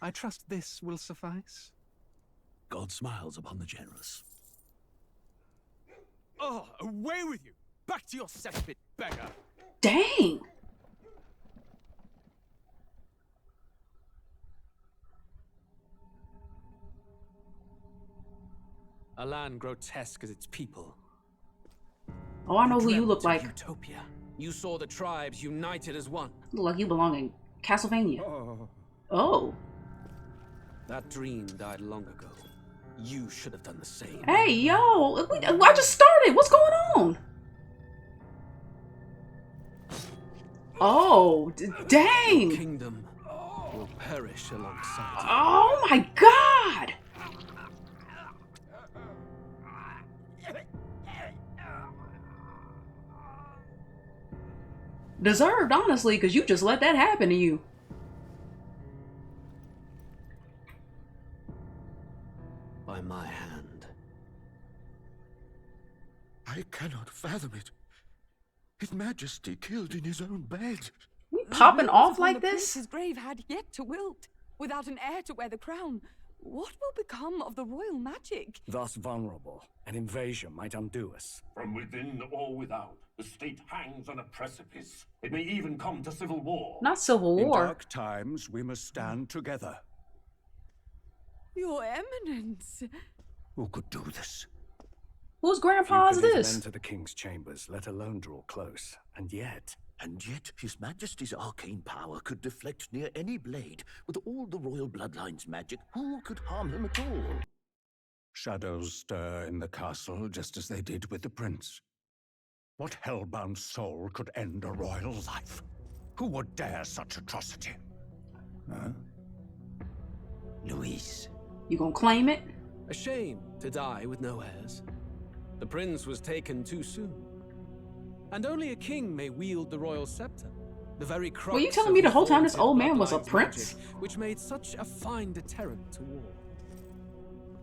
I trust this will suffice. God smiles upon the generous. Oh, away with you! Back to your cesspit, beggar! Dang! A land grotesque as its people. Oh, I know who you dreamt look of like. Utopia. You saw the tribes united as one. You look like you belong in Castlevania. Oh. Oh. That dream died long ago. You should have done the same. Hey, yo! I just started! What's going on? Oh, dang! Your kingdom will perish alongside you. Oh my god! Deserved, honestly, because you just let that happen to you. By my hand. I cannot fathom it. His Majesty killed in his own bed. We popping off like this? His grave had yet to wilt, without an heir to wear the crown. What will become of the royal magic? Thus vulnerable, an invasion might undo us. From within or without, the state hangs on a precipice. It may even come to civil war. Not civil In war. dark times, we must stand together. Your Eminence. Who could do this? Whose Few grandpa is could even this? enter the king's chambers, let alone draw close. And yet, His Majesty's arcane power could deflect near any blade. With all the royal bloodline's magic, who could harm him at all? shadows stir in the castle just as they did with the prince. What hellbound soul could end a royal life? Who would dare such atrocity? Huh? Luis. You gonna claim it? A shame to die with no heirs. The prince was taken too soon. And only a king may wield the royal scepter. The very crux Were you telling of me the whole time this haunted old man was a bloodline's prince? magic, which made such a fine deterrent to war.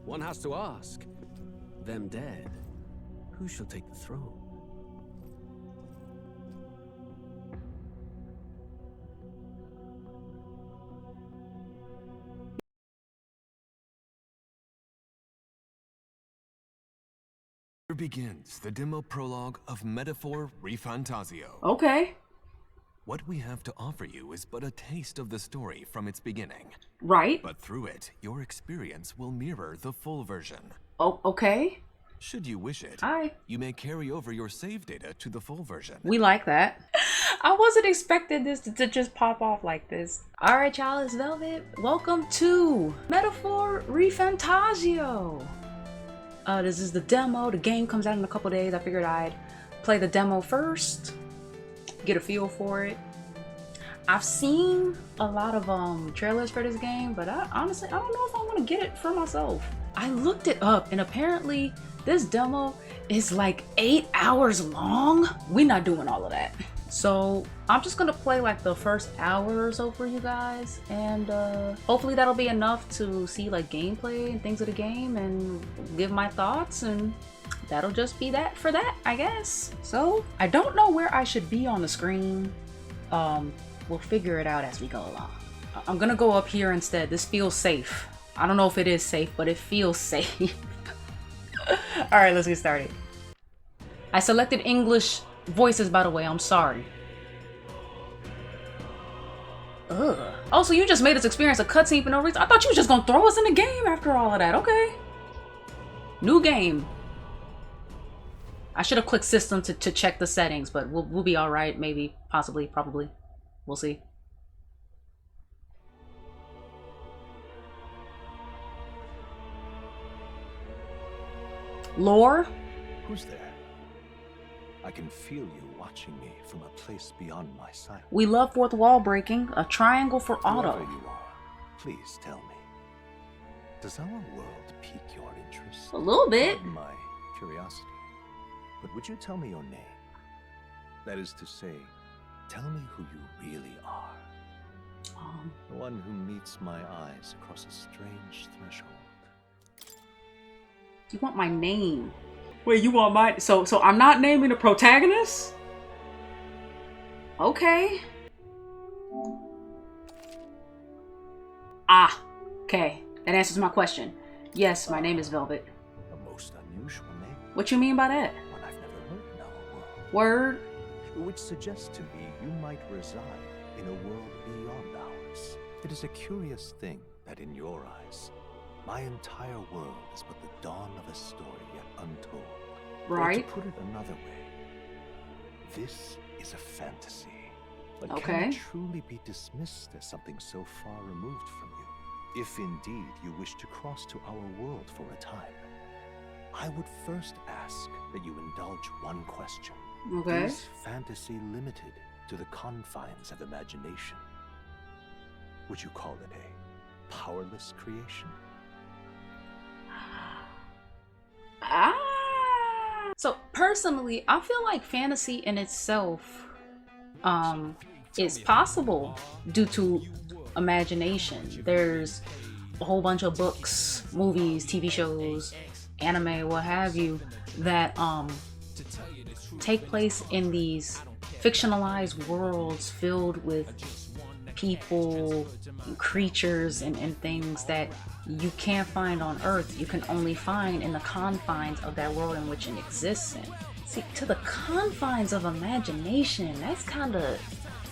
One has to ask, them dead, who shall take the throne? Here begins the demo prologue of Metaphor ReFantazio. Okay. What we have to offer you is but a taste of the story from its beginning. Right. But through it, your experience will mirror the full version. Oh, okay. Should you wish it, you may carry over your save data to the full version. We like that. I wasn't expecting this to just pop off like this. Alright, y'all, it's Velvet. Welcome to Metaphor ReFantazio. This is the demo. The game comes out in a couple days. I figured I'd play the demo first, get a feel for it. I've seen a lot of trailers for this game, but honestly, I don't know if I want to get it for myself. I looked it up, and apparently this demo is like 8 hours long. We're not doing all of that. So I'm just gonna play like the first hour or so for you guys, and hopefully that'll be enough to see like gameplay and things of the game and give my thoughts, and that'll just be that for that, I guess. So I don't know where I should be on the screen. We'll figure it out as we go along. I'm gonna go up here instead. This feels safe. I don't know if it is safe, but it feels safe. All right, let's get started. I selected English voices, by the way. I'm sorry. Ugh. Oh, so you just made us experience a cutscene for no reason? I thought you was just gonna throw us in the game after all of that. Okay. New game. I should have clicked system to check the settings, but we'll be all right. Maybe, possibly, probably. We'll see. Lore? Who's there? I can feel you watching me from a place beyond my sight. We love fourth wall breaking. A triangle for auto. Whoever you are, please tell me. Does our world pique your interest? A little bit. Pardon my curiosity. But would you tell me your name? That is to say, tell me who you really are. The one who meets my eyes across a strange threshold. You want my name? Wait, you want my... So I'm not naming the protagonist? Okay. Ah, okay. That answers my question. Yes, my name is Velvet. A most unusual name. What you mean by that? One I've never heard in our world. Word? Which suggests to me you might reside in a world beyond ours. It is a curious thing that in your eyes, my entire world is but the dawn of a story yet untold. Right. Or to put it another way, this is a fantasy. But Okay. can it truly be dismissed as something so far removed from you? If indeed you wish to cross to our world for a time, I would first ask that you indulge one question. Okay. Is fantasy limited to the confines of imagination? Would you call it a powerless creation? So personally, I feel like fantasy in itself is possible due to imagination. There's a whole bunch of books, movies, TV shows, anime, what have you, that take place in these fictionalized worlds filled with people, creatures, and things that you can't find on Earth. You can only find in the confines of that world in which it exists in. See, to the confines of imagination, that's kind of...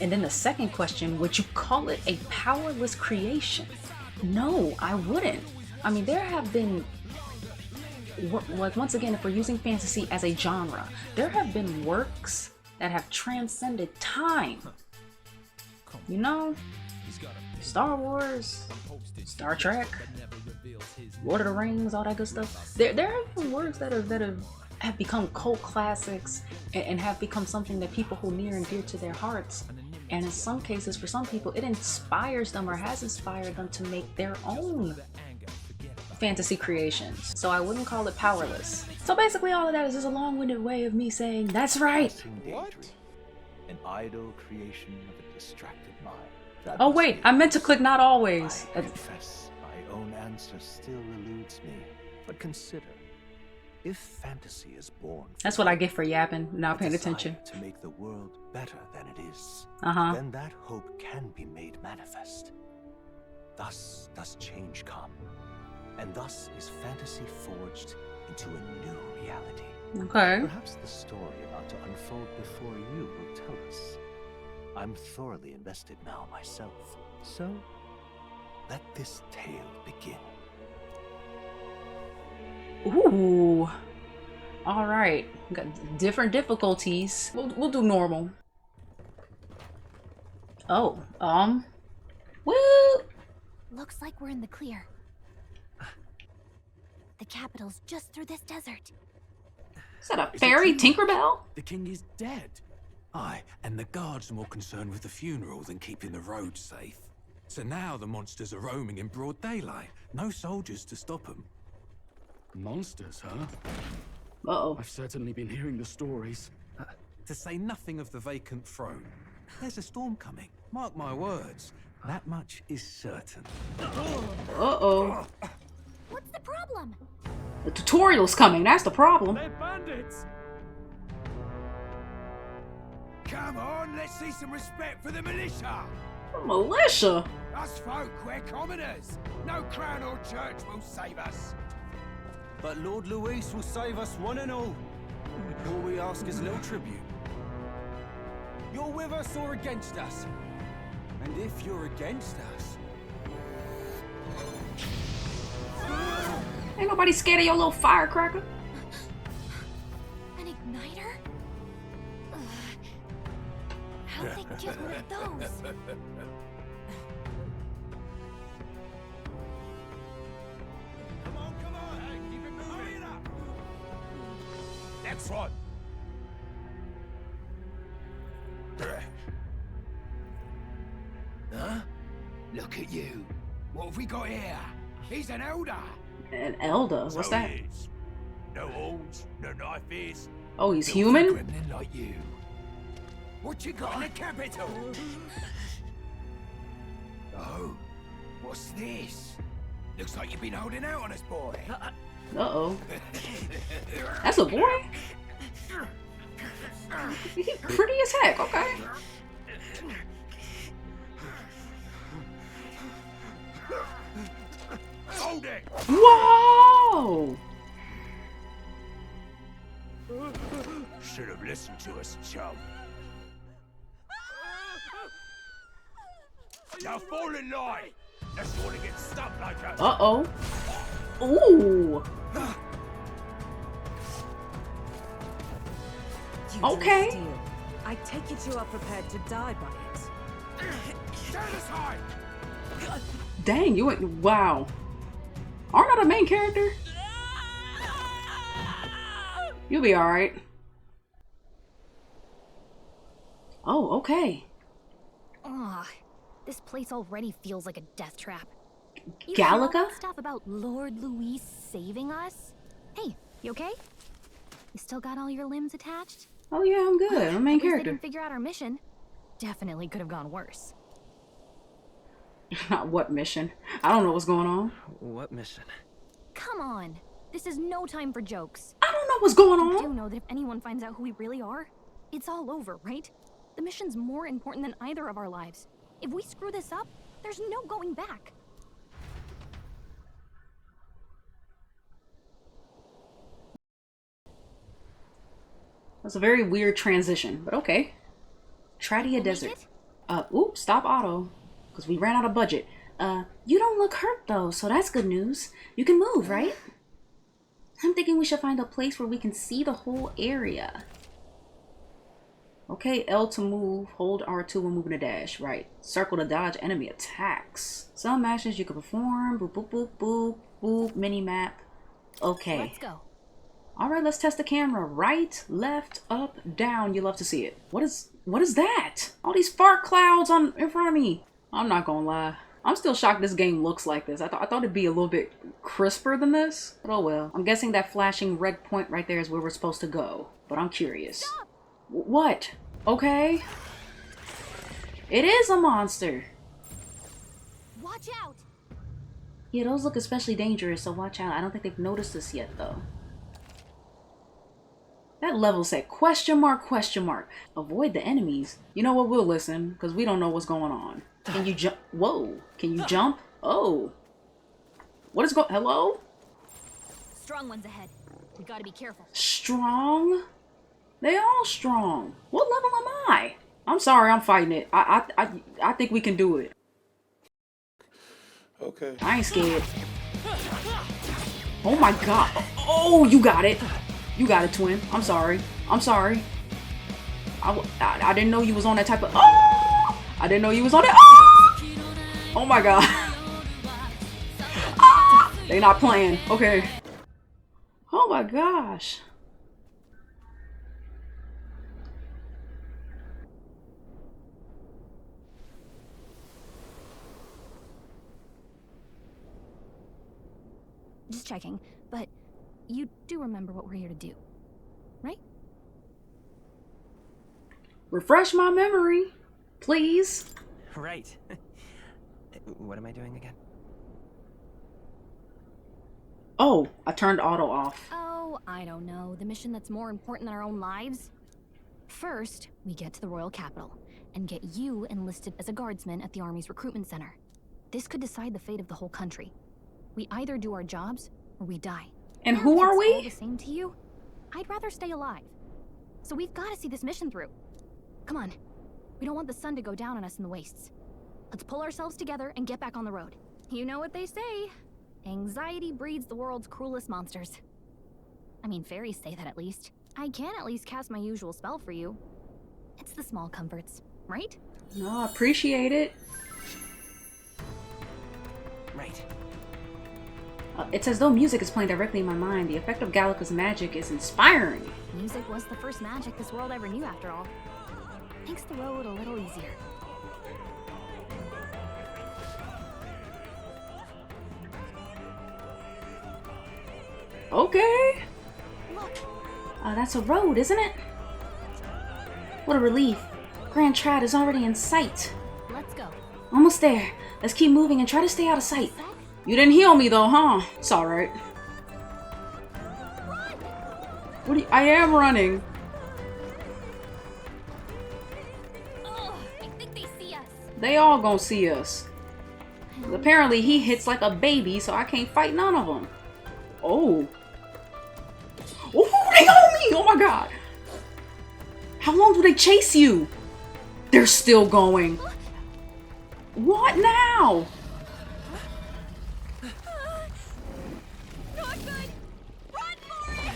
And then the second question, would you call it a powerless creation? No, I wouldn't. I mean, there have been... Once again, if we're using fantasy as a genre, there have been works that have transcended time. You know, Star Wars, Star Trek, Lord of the Rings, all that good stuff. There have been works that have become cult classics and have become something that people hold near and dear to their hearts. And in some cases, for some people, it inspires them or has inspired them to make their own fantasy creations. So I wouldn't call it powerless. So basically all of that is just a long-winded way of me saying, that's right. What? An idle creation of a distracted mind. That Oh must wait, be I meant to click not always. I confess, my own answer still eludes me. But consider, if fantasy is born, That's what I get for yapping, not paying attention. to make the world better than it is, Uh-huh. then that hope can be made manifest. Thus does change come, and thus is fantasy forged into a new reality. Okay. Perhaps the story about to unfold before you will tell us. I'm thoroughly invested now myself, so let this tale begin. Ooh. All right. Got different difficulties. We'll do normal. Oh, woo! Looks like we're in the clear. The capital's just through this desert. Is that a fairy Tinkerbell? The king is dead. Aye, and the guards are more concerned with the funeral than keeping the roads safe. So now the monsters are roaming in broad daylight. No soldiers to stop them. Monsters, huh? Uh-oh. I've certainly been hearing the stories. To say nothing of the vacant throne. There's a storm coming. Mark my words. That much is certain. Uh-oh. What's the problem? The tutorial's coming, that's the problem. They're bandits! Come on, let's see some respect for the militia. Militia? Us folk, we're commoners. No crown or church will save us. But Lord Luis will save us one and all. All we ask is a little tribute. You're with us or against us? And if you're against us... Ain't nobody scared of your little firecracker. An igniter? How'd they get one of those? Come on, hey, keep it moving. Hurry it up. Next one. Huh? Look at you. What have we got here? He's an elder. An elder? What's that? He is. No horns, no knife ears. Oh, he's Little human? gremlin like you. What you got in the capital? Oh, what's this? Looks like you've been holding out on us, boy. Uh-oh. That's a boy? He's pretty as heck, okay. it! Whoa! Should have listened to us, chum. Now fall in line! Unless you want to get stuck like us. Uh-oh. Ooh. Okay. Steel. I take it you are prepared to die by it. Stand aside! Dang, you went. Wow. Aren't I the main character? You'll be alright. Oh, okay. Ugh, this place already feels like a death trap. You Gallica? hear all that stuff about Lord Luis saving us? Hey, you okay? You still got all your limbs attached? Oh yeah, I'm good. I'm the main At least they character. didn't figure out our mission. Definitely could have gone worse. What mission? I don't know what's going on. What mission? Come on. This is no time for jokes. I don't know what's going You on. do know that if anyone finds out who we really are, it's all over, right? The mission's more important than either of our lives. If we screw this up, there's no going back. That's a very weird transition, but okay. Tradia Desert. Oops, stop auto. Because we ran out of budget. You don't look hurt though, so that's good news. You can move, right? I'm thinking we should find a place where we can see the whole area. Okay, L to move, hold R2 when moving to dash. Right. Circle to dodge enemy attacks. Some actions you can perform. Boop, boop, boop, boop, boop. Mini map. Okay. Let's go. Alright, let's test the camera. Right, left, up, down. You love to see it. What is that? All these fart clouds in front of me. I'm not gonna lie. I'm still shocked this game looks like this. I thought it'd be a little bit crisper than this. But oh well. I'm guessing that flashing red point right there is where we're supposed to go. But I'm curious. What? Okay. It is a monster. Watch out! Yeah, those look especially dangerous, so watch out. I don't think they've noticed us yet, though. That level said question mark, question mark. Avoid the enemies. You know what? We'll listen, because we don't know what's going on. Can you jump? Whoa. Can you jump? Oh. What is going? Hello? Strong ones ahead. We gotta be careful. Strong? They all strong. What level am I? I'm sorry, I'm fighting it. I think we can do it. Okay. I ain't scared. Oh my god. Oh, you got it. You got it, twin. I'm sorry. I'm sorry. I didn't know you was on that type of... Oh! I didn't know you was on that... Oh my god. Ah! They not playing. Okay. Oh my gosh. Just checking, but you do remember what we're here to do, right? Refresh my memory, please. Right. What am I doing again? Oh, I turned auto off. Oh, I don't know. The mission that's more important than our own lives? First, we get to the royal capital and get you enlisted as a guardsman at the army's recruitment center. This could decide the fate of the whole country. We either do our jobs or we die. And who are If it's we? all the same to you, I'd rather stay alive. So we've got to see this mission through. Come on. We don't want the sun to go down on us in the wastes. Let's pull ourselves together and get back on the road. You know what they say. Anxiety breeds the world's cruelest monsters. I mean, fairies say that at least. I can at least cast my usual spell for you. It's the small comforts, right? No, I appreciate it. Right. It's as though music is playing directly in my mind. The effect of Gallica's magic is inspiring. Music was the first magic this world ever knew, after all. Makes the road a little easier. Okay. Look. That's a road, isn't it? What a relief. Grand Trad is already in sight. Let's go. Almost there. Let's keep moving and try to stay out of sight. You didn't heal me though, huh? It's alright. What do you, I am running. Ugh, I think they see us. They all gonna see us. Apparently he hits like a baby, so I can't fight none of them. Oh. Oh, they on me! Oh my god. How long do they chase you? They're still going. What now? Not good! Run for it!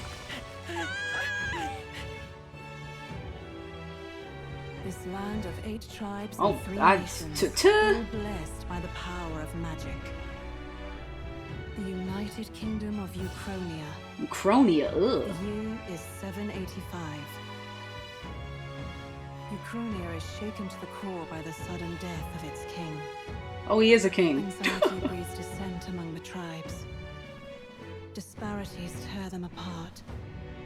This land of 8 tribes Oh, and 3 I nations, t-t- all blessed by the power of magic. The United Kingdom of Uchronia. Uchronia, ugh. The year is 785. Uchronia is shaken to the core by the sudden death of its king. Oh, he is a king. Anxiety breeds dissent among the tribes. Disparities tear them apart,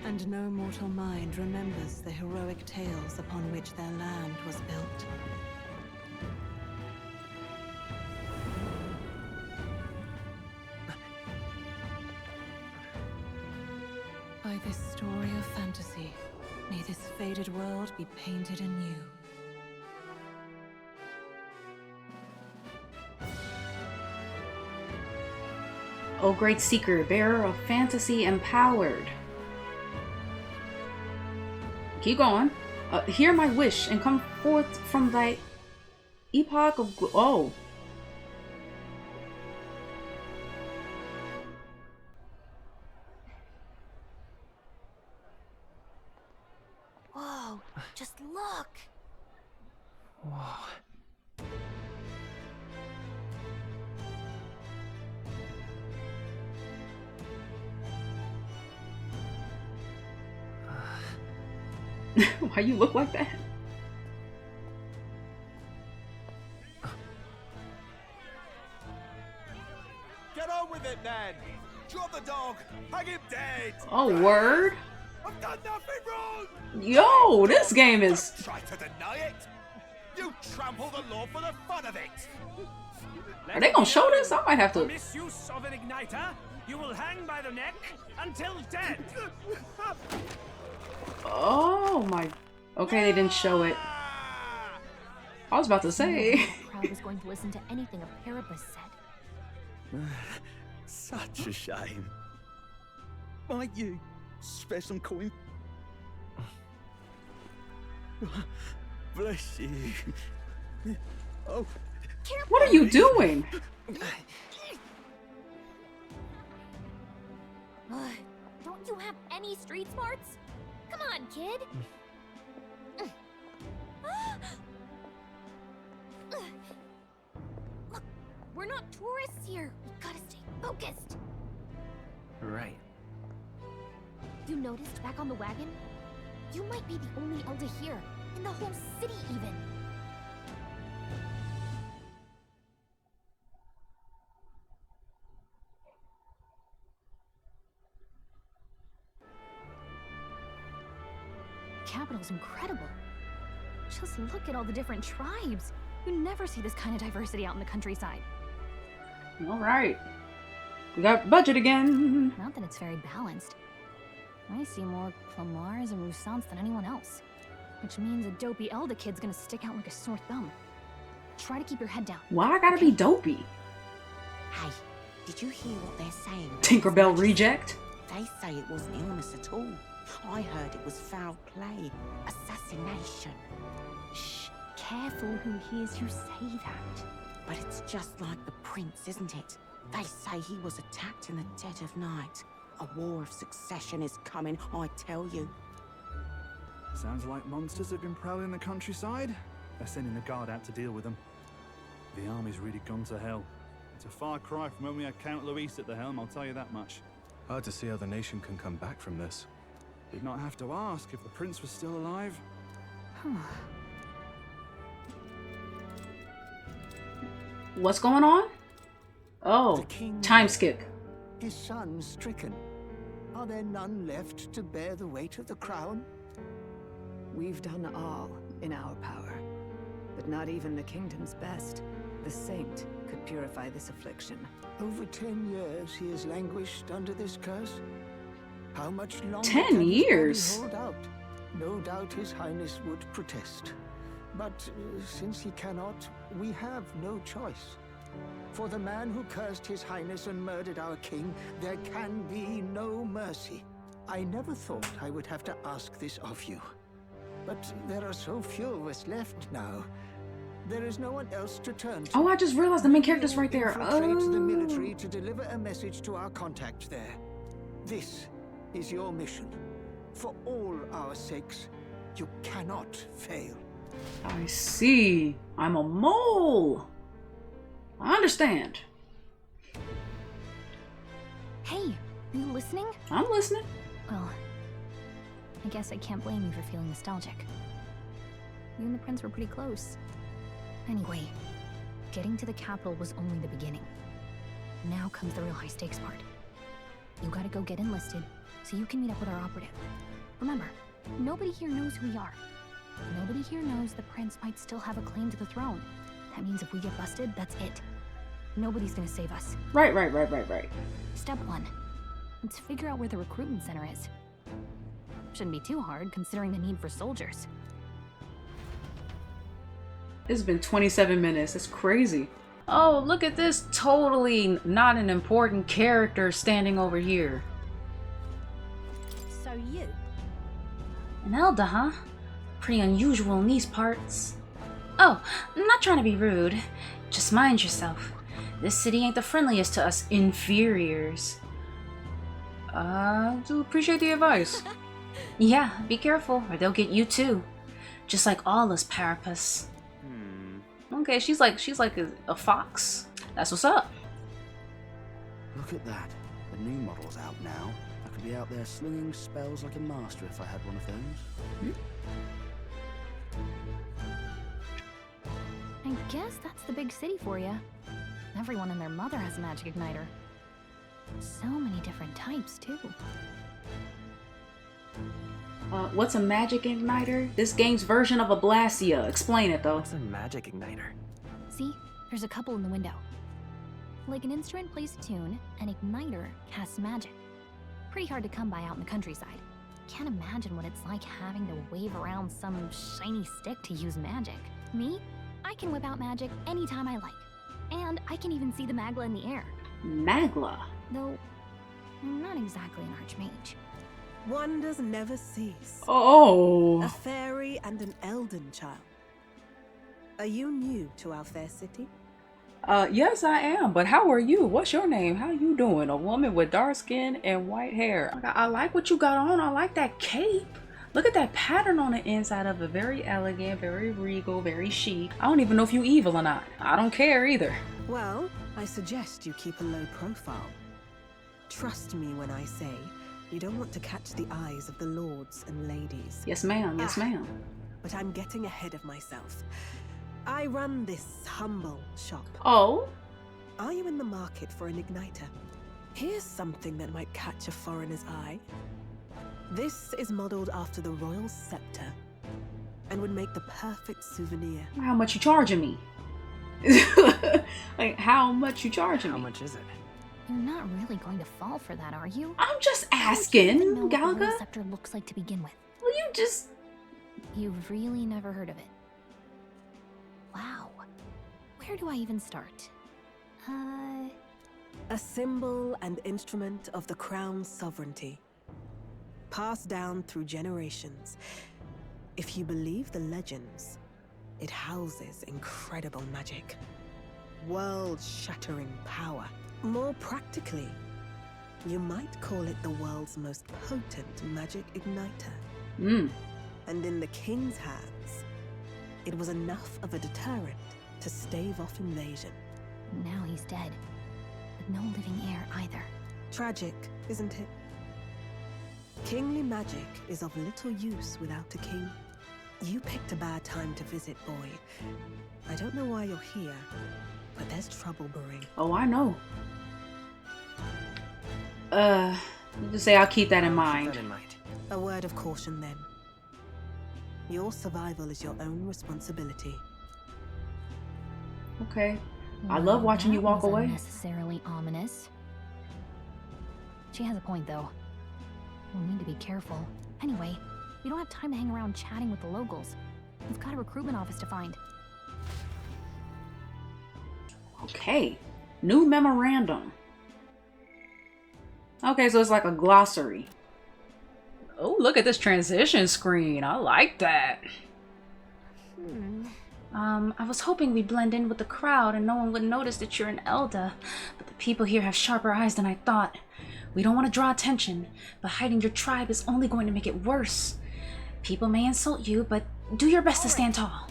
and no mortal mind remembers the heroic tales upon which their land was built. By this story of fantasy, may this faded world be painted anew. O great seeker, bearer of fantasy empowered. Keep going. Hear my wish and come forth from thy epoch of... Oh. Whoa, just look. Whoa. Why you look like that? Get on with it, then! Drop the dog! Hang him dead! Oh, word? I've done nothing wrong! Yo, this game is... Try to deny it! You trample the law for the fun of it! Are they gonna show this? I might have to... Misuse of an igniter, you will hang by the neck until dead. Oh my... Okay, they didn't show it. I was about to say. The crowd was going to listen to anything a Parapus said. Such a shame. Might you spare some coin? Bless you. Oh. What are you doing? Don't you have any street smarts? Come on, kid. Look, we're not tourists here. We gotta stay focused. Right. You noticed back on the wagon? You might be the only elder here, in the whole city even. Capital's incredible. Just look at all the different tribes. You never see this kind of diversity out in the countryside. Alright. We got budget again. Not that it's very balanced. I see more Plamars and Roussants than anyone else. Which means a dopey elder kid's gonna stick out like a sore thumb. Try to keep your head down. Why I gotta be dopey? Hey, did you hear what they're saying? Tinkerbell reject? They say it wasn't illness at all. I heard it was foul play, assassination. Shh, careful who hears you say that. But it's just like the prince, isn't it? They say he was attacked in the dead of night. A war of succession is coming, I tell you. Sounds like monsters have been prowling the countryside. They're sending the guard out to deal with them. The army's really gone to hell. It's a far cry from when we had Count Luis at the helm, I'll tell you that much. Hard to see how the nation can come back from this. Did not have to ask if the prince was still alive. What's going on? Oh, time skip. His son stricken. Are there none left to bear the weight of the crown? We've done all in our power, but not even the kingdom's best. The saint could purify this affliction. Over 10 years he has languished under this curse. How much longer 10 can his body years? hold out? No doubt his highness would protest. But since he cannot, we have no choice. For the man who cursed His Highness and murdered our king, there can be no mercy. I never thought I would have to ask this of you. But there are so few of us left now. There is no one else to turn to. Oh, I just realized the main character's right there. Infiltrate the military to deliver a message to our contact there. This is your mission. For all our sakes, you cannot fail. I see. I'm a mole. I understand. Hey, you listening? I'm listening. Well, I guess I can't blame you for feeling nostalgic. You and the prince were pretty close. Anyway, getting to the capital was only the beginning. Now comes the real high-stakes part. You gotta go get enlisted, so you can meet up with our operative. Remember, nobody here knows who we are. Nobody here knows the prince might still have a claim to the throne. That means if we get busted, that's it. Nobody's gonna save us. Right. Step 1. Let's figure out where the recruitment center is. Shouldn't be too hard, considering the need for soldiers. It's been 27 minutes. It's crazy. Oh, look at this totally not an important character standing over here. So you? An Elder, huh? Pretty unusual in these parts. Oh, I'm not trying to be rude. Just mind yourself. This city ain't the friendliest to us inferiors. Do appreciate the advice. Yeah, be careful or they'll get you too. Just like all us Parapus. Okay, she's like a fox. That's what's up. Look at that. The new model's out now. I could be out there slinging spells like a master if I had one of those. I guess that's the big city for you. Everyone and their mother has a magic igniter. So many different types, too. What's a magic igniter? This game's version of a Blastia. Explain it, though. What's a magic igniter? See? There's a couple in the window. Like an instrument plays a tune, an igniter casts magic. Pretty hard to come by out in the countryside. Can't imagine what it's like having to wave around some shiny stick to use magic. Me? I can whip out magic anytime I like. And I can even see the Magla in the air. Magla? Though, I'm not exactly an archmage. Wonders never cease. Oh. A fairy and an elden child. Are you new to our fair city? Yes I am, but how are you? What's your name? How you doing? A woman with dark skin and white hair. I like what you got on. I like that cape. Look at that pattern on the inside of it. Very elegant, very regal, very chic. I don't even know if you evil or not. I don't care either. Well, I suggest you keep a low profile. Trust me when I say you don't want to catch the eyes of the lords and ladies. Yes, ma'am. Yes, ma'am. But I'm getting ahead of myself. I run this humble shop. Oh? Are you in the market for an igniter? Here's something that might catch a foreigner's eye. This is modeled after the royal scepter and would make the perfect souvenir. How much you charging me? Like, how much you charging me? How much is it? You're not really going to fall for that, are you? I'm just asking, What the Galga. royal scepter looks like to begin with. Will you just... You've really never heard of it. Wow. Where do I even start? A symbol and instrument of the crown's sovereignty. Passed down through generations. If you believe the legends, it houses incredible magic. World-shattering power. More practically, you might call it the world's most potent magic igniter. And in the king's hands, it was enough of a deterrent to stave off invasion. Now he's dead, with no living heir either. Tragic, isn't it? Kingly magic is of little use without a king. You picked a bad time to visit, boy. I don't know why you're here, but there's trouble brewing. Oh, I know. Just say I'll keep that in mind. A word of caution then. Your survival is your own responsibility. Okay. I love watching you walk away. Unnecessarily ominous. She has a point, though. We'll need to be careful. Anyway, we don't have time to hang around chatting with the locals. We've got a recruitment office to find. Okay. New memorandum. Okay, so it's like a glossary. Oh, look at this transition screen. I like that. I was hoping we'd blend in with the crowd and no one would notice that you're an elder. But the people here have sharper eyes than I thought. We don't want to draw attention, but hiding your tribe is only going to make it worse. People may insult you, but do your best to stand tall.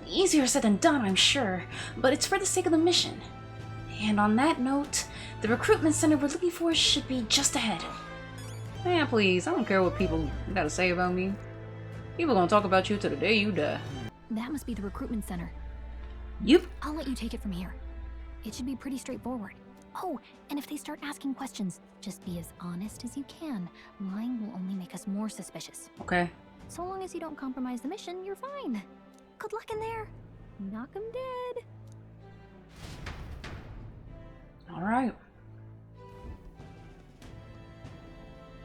Easier said than done, I'm sure, but it's for the sake of the mission. And on that note, the recruitment center we're looking for should be just ahead. Man, please, I don't care what people gotta say about me. People gonna talk about you till the day you die. That must be the recruitment center. Yep. I'll let you take it from here. It should be pretty straightforward. Oh, and if they start asking questions, just be as honest as you can. Lying will only make us more suspicious. Okay. So long as you don't compromise the mission, you're fine. Good luck in there. Knock 'em dead. Alright.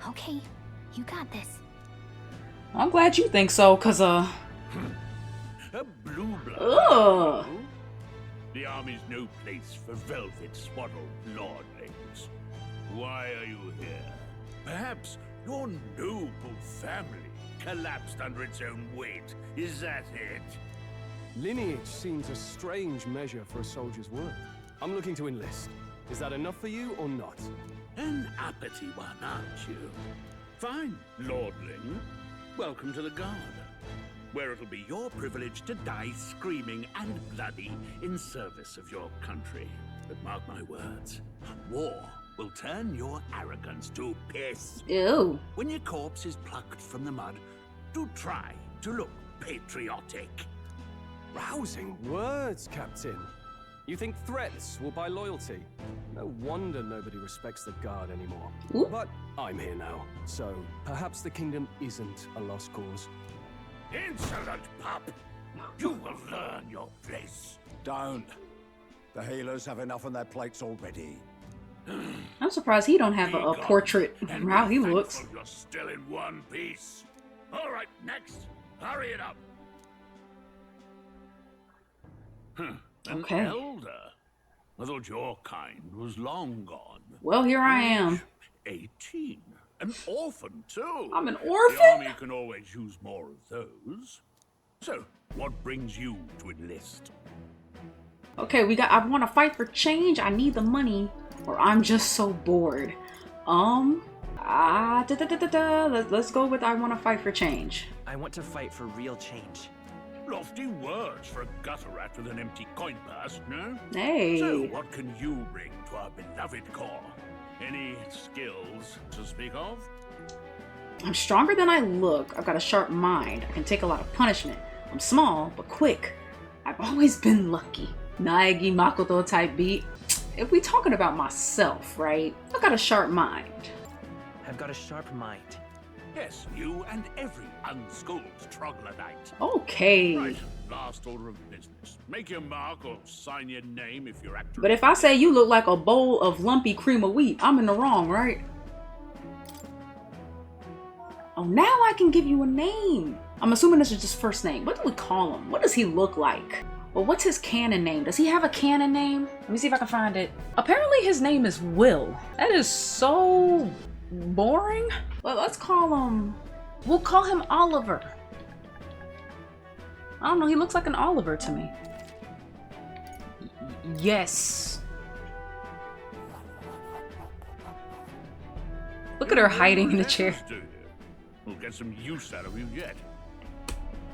Okay, you got this. I'm glad you think so, cause A blue blood. Ugh. The army's no place for velvet swaddled lordlings. Why are you here? Perhaps your noble family collapsed under its own weight. Is that it? Lineage seems a strange measure for a soldier's worth. I'm looking to enlist. Is that enough for you or not? An uppity one, aren't you? Fine, lordling. Welcome to the Guard, where it'll be your privilege to die screaming and bloody in service of your country. But mark my words, war will turn your arrogance to piss. Ew. When your corpse is plucked from the mud, do try to look patriotic. Rousing words, Captain. You think threats will buy loyalty? No wonder nobody respects the Guard anymore. Ooh. But I'm here now, so perhaps the kingdom isn't a lost cause. Insolent pup! You will learn your place. Don't. The healers have enough on their plates already. I'm surprised he don't have a portrait of how he looks. You're still in one piece. All right, next. Hurry it up. An Okay. elder? I thought your kind was long gone. Well, here I am. 18. An orphan, too. I'm an The orphan? army can always use more of those. So, what brings you to enlist? Okay, I want to fight for change. I need the money, or I'm just so bored. Let's go with I want to fight for change. I want to fight for real change. Lofty words for a gutter rat with an empty coin purse, no? Hey. So, what can you bring to our beloved corps? Any skills to speak of? I'm stronger than I look. I've got a sharp mind. I can take a lot of punishment. I'm small, but quick. I've always been lucky. Naegi Makoto type beat. If we talking about myself, right? I've got a sharp mind. I've got a sharp mind. Yes, you and every unschooled troglodyte. Okay. Right, last order of business. Make your mark or sign your name if you're acting. But if I say you look like a bowl of lumpy cream of wheat, I'm in the wrong, right? Oh, now I can give you a name. I'm assuming this is just first name. What do we call him? What does he look like? Well, what's his canon name? Does he have a canon name? Let me see if I can find it. Apparently his name is Will. That is so boring. Well, let's call him... We'll call him Oliver. I don't know, he looks like an Oliver to me. Yes. Look at her hiding in the chair. We'll get some use out of you yet.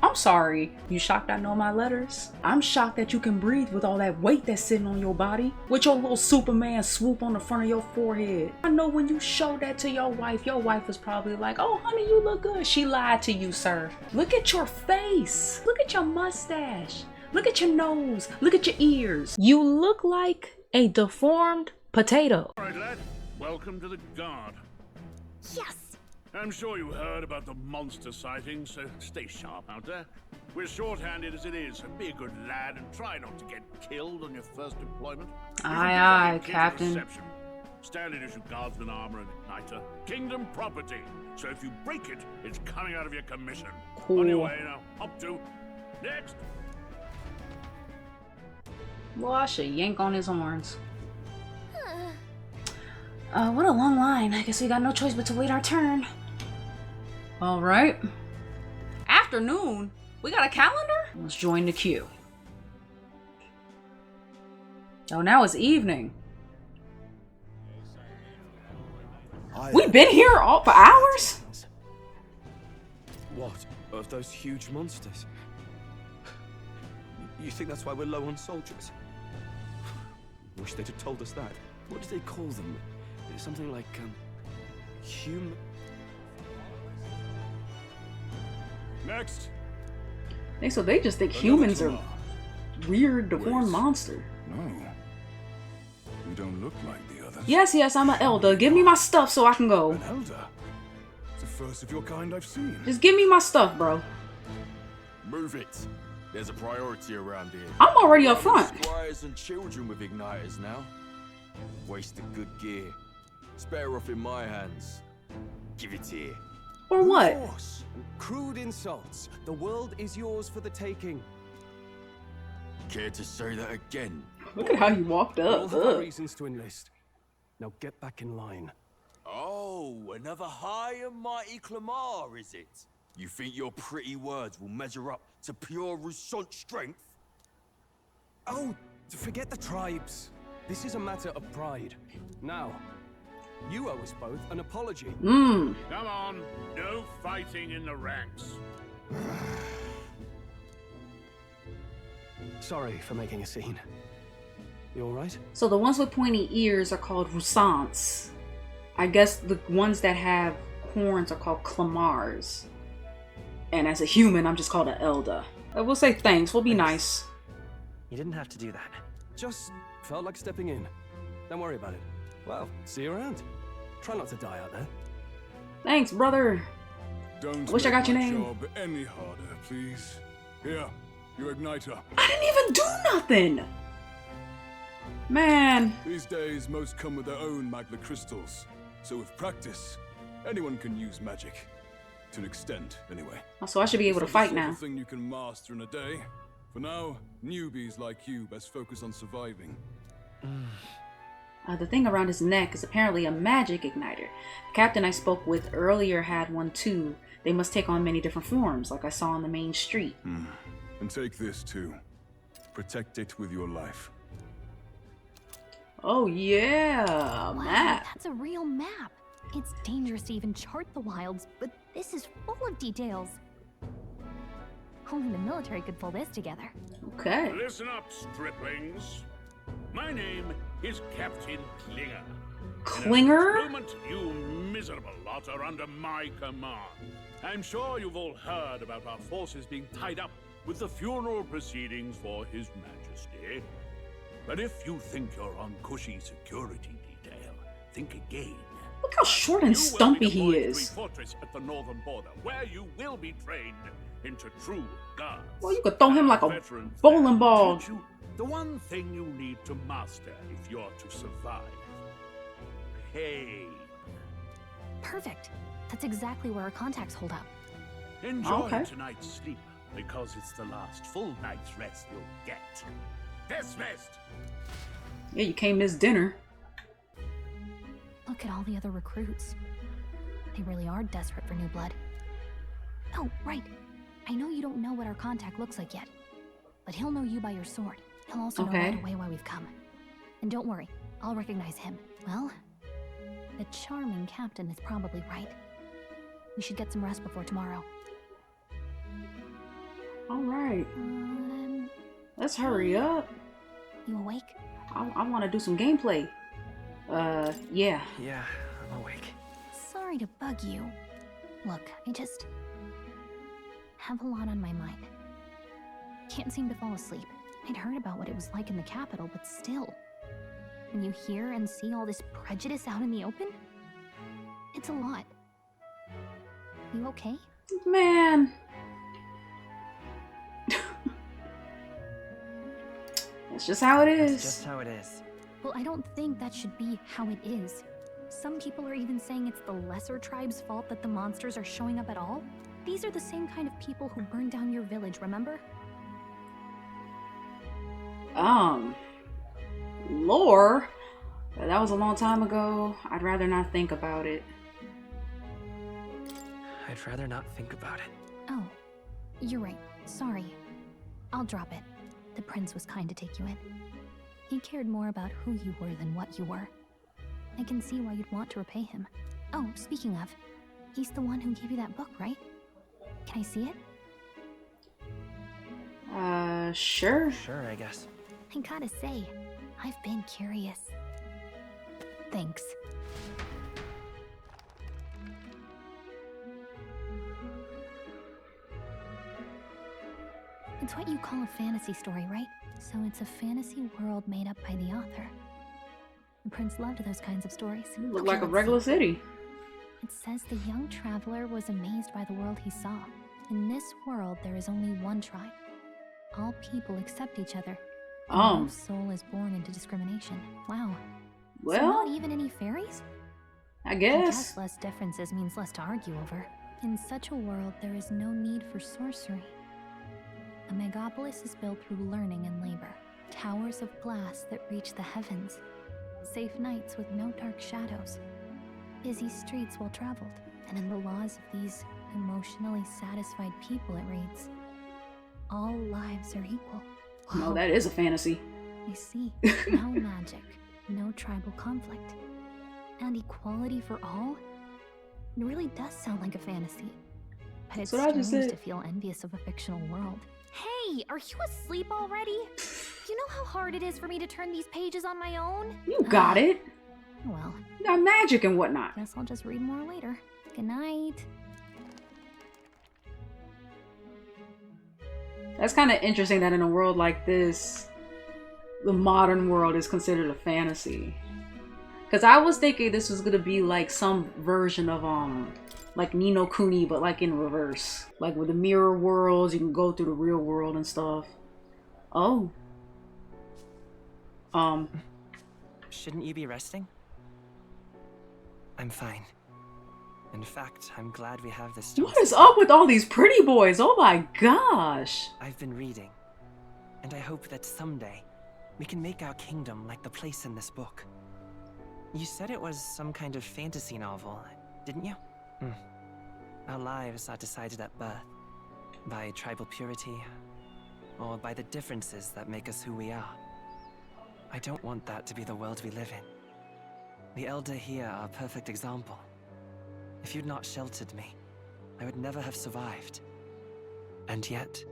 I'm sorry. You shocked I know my letters? I'm shocked that you can breathe with all that weight that's sitting on your body. With your little Superman swoop on the front of your forehead. I know when you showed that to your wife was probably like, oh honey, you look good. She lied to you, sir. Look at your face. Look at your mustache. Look at your nose. Look at your ears. You look like a deformed potato. All right, lad. Welcome to the Guard. Yes! I'm sure you heard about the monster sightings, so stay sharp out there. We're short-handed as it is, so be a good lad and try not to get killed on your first deployment. Aye, aye, Captain. Reception. Standard issue guardsman armor and igniter. Kingdom property. So if you break it, it's coming out of your commission. Cool. On your way now. Up to. Next. Well, I should yank on his horns. What a long line. I guess we got no choice but to wait our turn. Alright. Afternoon? We got a calendar? Let's join the queue. Oh, now it's evening. We've been here all for hours? What? Of those huge monsters? You think that's why we're low on soldiers? Wish they'd have told us that. What do they call them? Something like, human... Next. So they just think humans are weird, deformed monster. No. You don't look like the others. Yes, I'm an elder. Give me my stuff so I can go. An elder? It's the first of your kind I've seen. Just give me my stuff, bro. Move it. There's a priority around here. I'm already up front. Squires and children with igniters now. Waste of good gear. It's better off in my hands. Give it here. Or what? Crude insults. The world is yours for the taking. Care to say that again? Look at how you walked We all up. have our reasons to enlist. Now get back in line. Oh, another high and mighty Clamar, is it? You think your pretty words will measure up to pure Roussant strength? Oh, forget the tribes. This is a matter of pride. Now, you owe us both an apology. Come on, no fighting in the ranks. Sorry for making a scene. You alright? So the ones with pointy ears are called Roussants. I guess the ones that have horns are called Clamars. And as a human, I'm just called an elder. We'll say thanks. We'll be nice. You didn't have to do that. Just felt like stepping in. Don't worry about it. Well, see you around. Try not to die out there. Thanks, brother. Don't Wish I got your make my name. job any harder, please. Here, your igniter. I didn't even do nothing. Man. These days, most come with their own magna crystals. So with practice, anyone can use magic. To an extent, anyway. So I should be able to fight now. It's the thing you can master in a day. For now, newbies like you best focus on surviving. The thing around his neck is apparently a magic igniter. The captain I spoke with earlier had one too. They must take on many different forms, like I saw on the main street. And take this too. Protect it with your life. Oh yeah, Wow, map. that's a real map. It's dangerous to even chart the wilds, but this is full of details. Only the military could pull this together. Okay. Listen up, striplings. My name is Captain Klinger. Klinger? In a moment, you miserable lot are under my command. I'm sure you've all heard about our forces being tied up with the funeral proceedings for His Majesty. But if you think you're on cushy security detail, think again. Look how short and stumpy he is. Fortress at the northern border, where you will be trained into true guards. Well, you could throw him like a bowling ball. The one thing you need to master if you're to survive. Pain. Perfect. That's exactly where our contacts hold up. Enjoy tonight's sleep, because it's the last full night's rest you'll get. Dismissed! Yeah, you can't miss dinner. Look at all the other recruits. They really are desperate for new blood. Oh, right. I know you don't know what our contact looks like yet, but he'll know you by your sword. He'll also know right away why we've come. And don't worry, I'll recognize him. Well, the charming captain is probably right. We should get some rest before tomorrow. All right. Let's hurry up. You awake? I want to do some gameplay. Yeah. Yeah, I'm awake. Sorry to bug you. Look, I just have a lot on my mind. Can't seem to fall asleep. I'd heard about what it was like in the capital, but still. When you hear and see all this prejudice out in the open, it's a lot. You okay? Man. That's just how it is. That's just how it is. Well, I don't think that should be how it is. Some people are even saying it's the lesser tribe's fault that the monsters are showing up at all. These are the same kind of people who burned down your village, remember? Lore? That was a long time ago. I'd rather not think about it. I'd rather not think about it. Oh, you're right. Sorry. I'll drop it. The prince was kind to take you in. He cared more about who you were than what you were. I can see why you'd want to repay him. Oh, speaking of, he's the one who gave you that book, right? Can I see it? Sure. Sure, I guess. I gotta say, I've been curious. Thanks. It's what you call a fantasy story, right? So it's a fantasy world made up by the author. The prince loved those kinds of stories. You look like a regular city. It says the young traveler was amazed by the world he saw. In this world, there is only one tribe. All people accept each other. No soul is born into discrimination. Wow. Well, so not even any fairies? I guess less differences means less to argue over. In such a world, there is no need for sorcery. A megapolis is built through learning and labor. Towers of glass that reach the heavens. Safe nights with no dark shadows. Busy streets well traveled. And in the laws of these emotionally satisfied people, it reads, all lives are equal. No, that is a fantasy. I see. No magic, no tribal conflict, and equality for all? It really does sound like a fantasy. But it's strange to feel envious of a fictional world. Hey, are you asleep already? You know how hard it is for me to turn these pages on my own? You got it. Well. You got magic and whatnot. Guess I'll just read more later. Good night. That's kind of interesting that in a world like this, the modern world is considered a fantasy. Because I was thinking this was going to be like some version of, like Ni no Kuni, but like in reverse. Like with the mirror worlds, you can go through the real world and stuff. Oh. Shouldn't you be resting? I'm fine. In fact, I'm glad we have this chance. What is up with all these pretty boys? Oh my gosh. I've been reading, and I hope that someday we can make our kingdom like the place in this book. You said it was some kind of fantasy novel, didn't you? Our lives are decided at birth, by tribal purity, or by the differences that make us who we are. I don't want that to be the world we live in. The Elder here are a perfect example. If you'd not sheltered me, I would never have survived. And yet,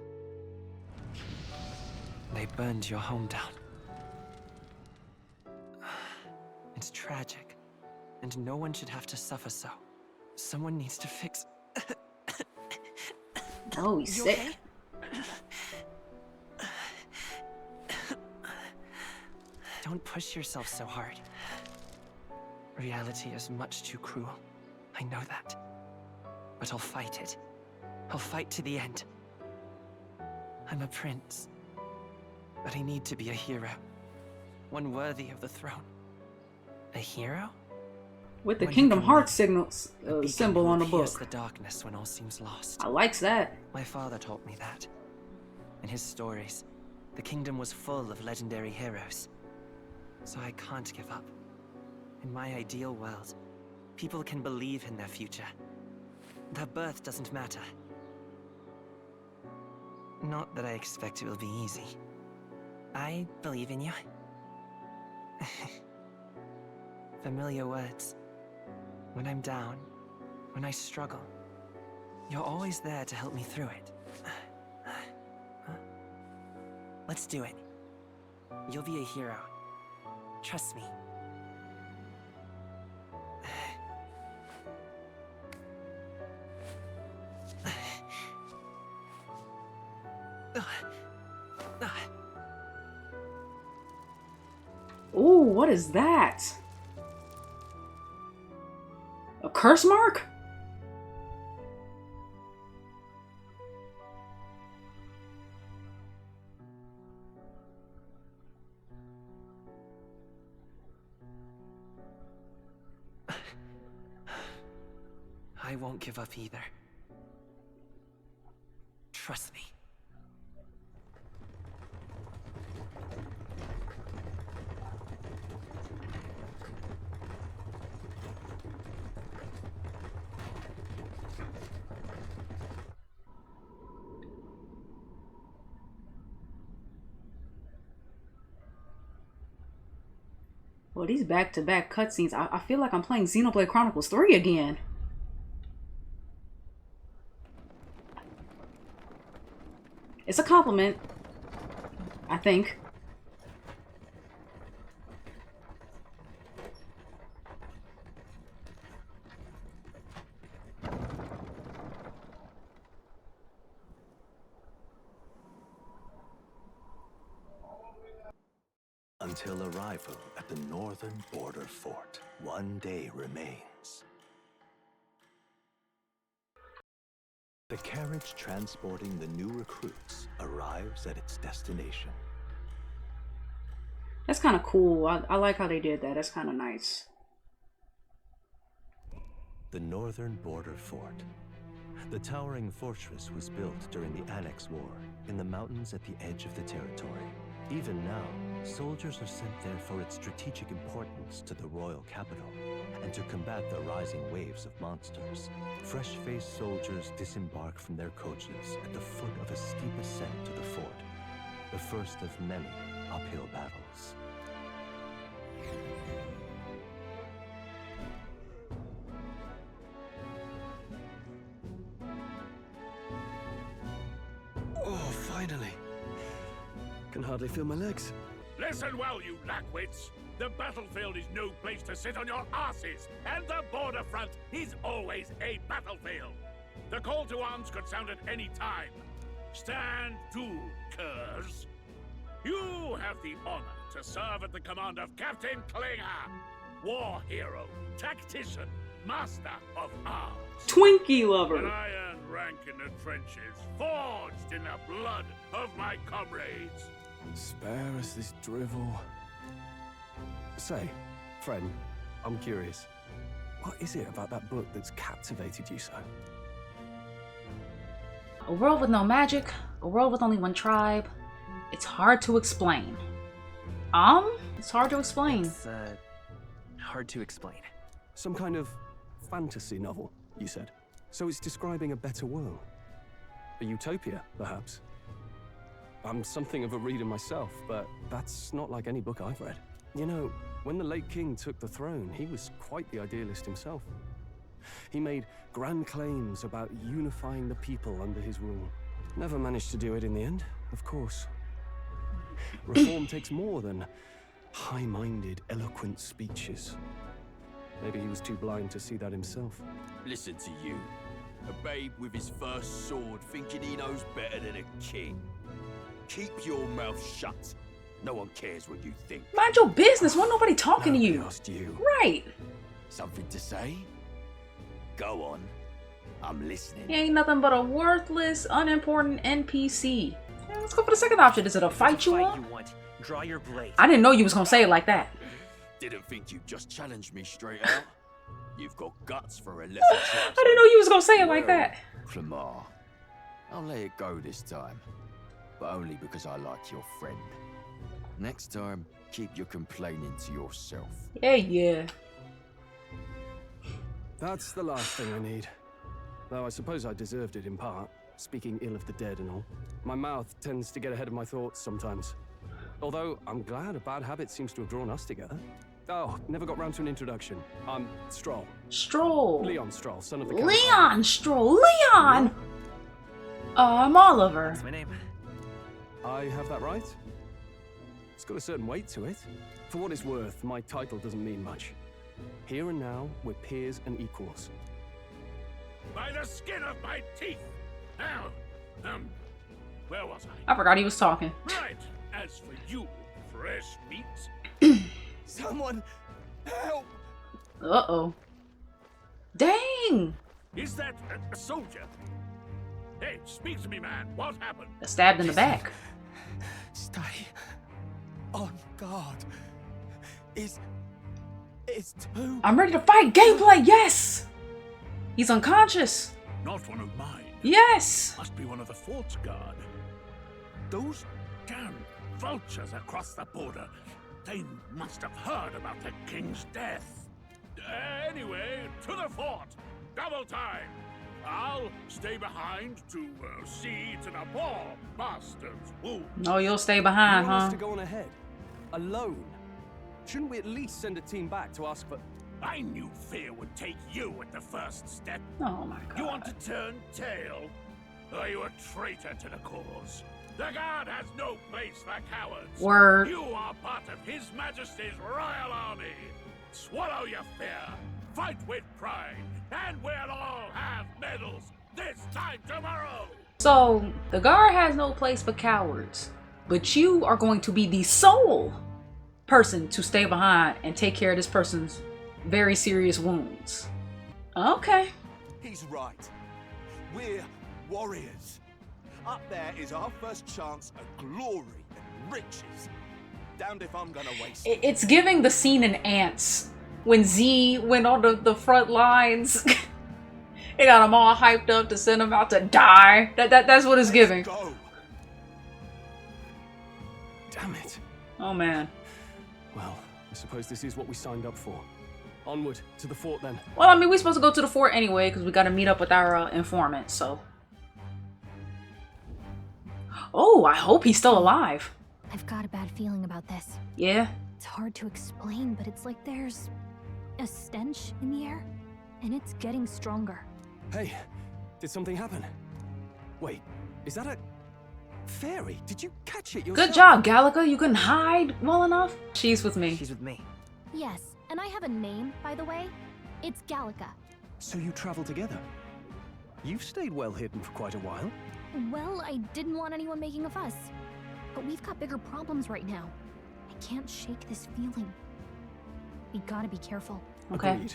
they burned your home down. It's tragic, and no one should have to suffer so. Someone needs to fix... Oh, he's sick. Okay? Don't push yourself so hard. Reality is much too cruel. I know that. But I'll fight it. I'll fight to the end. I'm a prince. But I need to be a hero. One worthy of the throne. A hero? With the Kingdom Hearts signals symbol on the book. The darkness when all seems lost. I likes that. My father taught me that. In his stories, the kingdom was full of legendary heroes. So I can't give up. In my ideal world, people can believe in their future. Their birth doesn't matter. Not that I expect it will be easy. I believe in you. Familiar words. When I'm down, when I struggle, you're always there to help me through it. Let's do it. You'll be a hero. Trust me. Ooh, what is that? A curse mark? I won't give up either. Trust me. Well, these back-to-back cutscenes, I feel like I'm playing Xenoblade Chronicles 3 again. It's a compliment, I think. Until arrival at the northern border fort, one day remains. The carriage transporting the new recruits arrives at its destination. That's kind of cool. I like how they did that. That's kind of nice. The northern border fort. The towering fortress was built during the Annex War in the mountains at the edge of the territory. Even now, soldiers are sent there for its strategic importance to the royal capital and to combat the rising waves of monsters. Fresh-faced soldiers disembark from their coaches at the foot of a steep ascent to the fort, the first of many uphill battles. Oh, finally. Can hardly feel my legs. Listen well, you lackwits. The battlefield is no place to sit on your asses, and the border front is always a battlefield. The call to arms could sound at any time. Stand to, curs. You have the honor to serve at the command of Captain Klinger, war hero, tactician, master of arms. Twinkie lover. An iron rank in the trenches, forged in the blood of my comrades. Spare us this drivel. Say, friend, I'm curious. What is it about that book that's captivated you so? A world with no magic, a world with only one tribe. It's hard to explain. It's hard to explain. It's hard to explain. Some kind of fantasy novel, you said. So it's describing a better world. A utopia, perhaps. I'm something of a reader myself, but that's not like any book I've read. You know, when the late king took the throne, he was quite the idealist himself. He made grand claims about unifying the people under his rule. Never managed to do it in the end, of course. Reform takes more than high-minded, eloquent speeches. Maybe he was too blind to see that himself. Listen to you. A babe with his first sword thinking he knows better than a king. Keep your mouth shut. No one cares what you think. Mind your business. Why nobody talking to you? Asked you. Right. Something to say? Go on. I'm listening. He ain't nothing but a worthless, unimportant NPC. Yeah, let's go for the second option. Is it a fight you want? Draw your blade. I didn't know you was gonna say it like that. Didn't think you'd just challenge me straight out. You've got guts for a lesser chance. I didn't know you was gonna say it like that. Clemar, I'll let it go this time. But only because I like your friend. Next time, keep your complaining to yourself. Yeah. That's the last thing I need. Though I suppose I deserved it in part, speaking ill of the dead and all. My mouth tends to get ahead of my thoughts sometimes. Although, I'm glad a bad habit seems to have drawn us together. Oh, never got round to an introduction. I'm Stroll. Stroll. Leon Stroll, son of the Leon Stroll. Leon! I'm Oliver. That's my name. I have that right? It's got a certain weight to it. For what it's worth, my title doesn't mean much. Here and now, we're peers and equals. By the skin of my teeth! Now, where was I forgot he was talking. Right, as for you, fresh meat. Someone help! Uh-oh. Dang! Is that a soldier? Hey, speak to me, man. What happened? Stabbed in the back. Stay on guard. It's too... I'm ready to fight. Gameplay, yes! He's unconscious. Not one of mine. Yes! Must be one of the fort's guard. Those damn vultures across the border. They must have heard about the king's death. Anyway, to the fort. Double time. I'll stay behind to see to the poor bastard's wound. Oh, you'll stay behind, you want huh? us to go on ahead? Alone? Shouldn't we at least send a team back to ask for... I knew fear would take you at the first step. Oh my god. You want to turn tail? Are you a traitor to the cause? The Guard has no place for cowards. Word. You are part of His Majesty's Royal Army. Swallow your fear. Fight with pride. And we'll all have medals this time tomorrow. So, the Guard has no place for cowards. But you are going to be the sole person to stay behind and take care of this person's very serious wounds. Okay. He's right. We're warriors. Up there is our first chance at glory and riches. Damned if I'm gonna waste it. It's giving the scene in Ants when Z went on the front lines. It got them all hyped up to send them out to die. That's what it's giving. Go. Damn it. Oh man. Well, I suppose this is what we signed up for. Onward to the fort then. Well, I mean, we're supposed to go to the fort anyway because we got to meet up with our informant, so. Oh, I hope he's still alive. I've got a bad feeling about this. Yeah? It's hard to explain, but it's like there's a stench in the air, and it's getting stronger. Hey, did something happen? Wait, is that a fairy? Did you catch it yourself? Good job, Gallica. You couldn't hide well enough. She's with me. She's with me. Yes, and I have a name, by the way. It's Gallica. So you travel together? You've stayed well hidden for quite a while. Well, I didn't want anyone making a fuss. But we've got bigger problems right now. I can't shake this feeling. We gotta be careful. Okay. Agreed.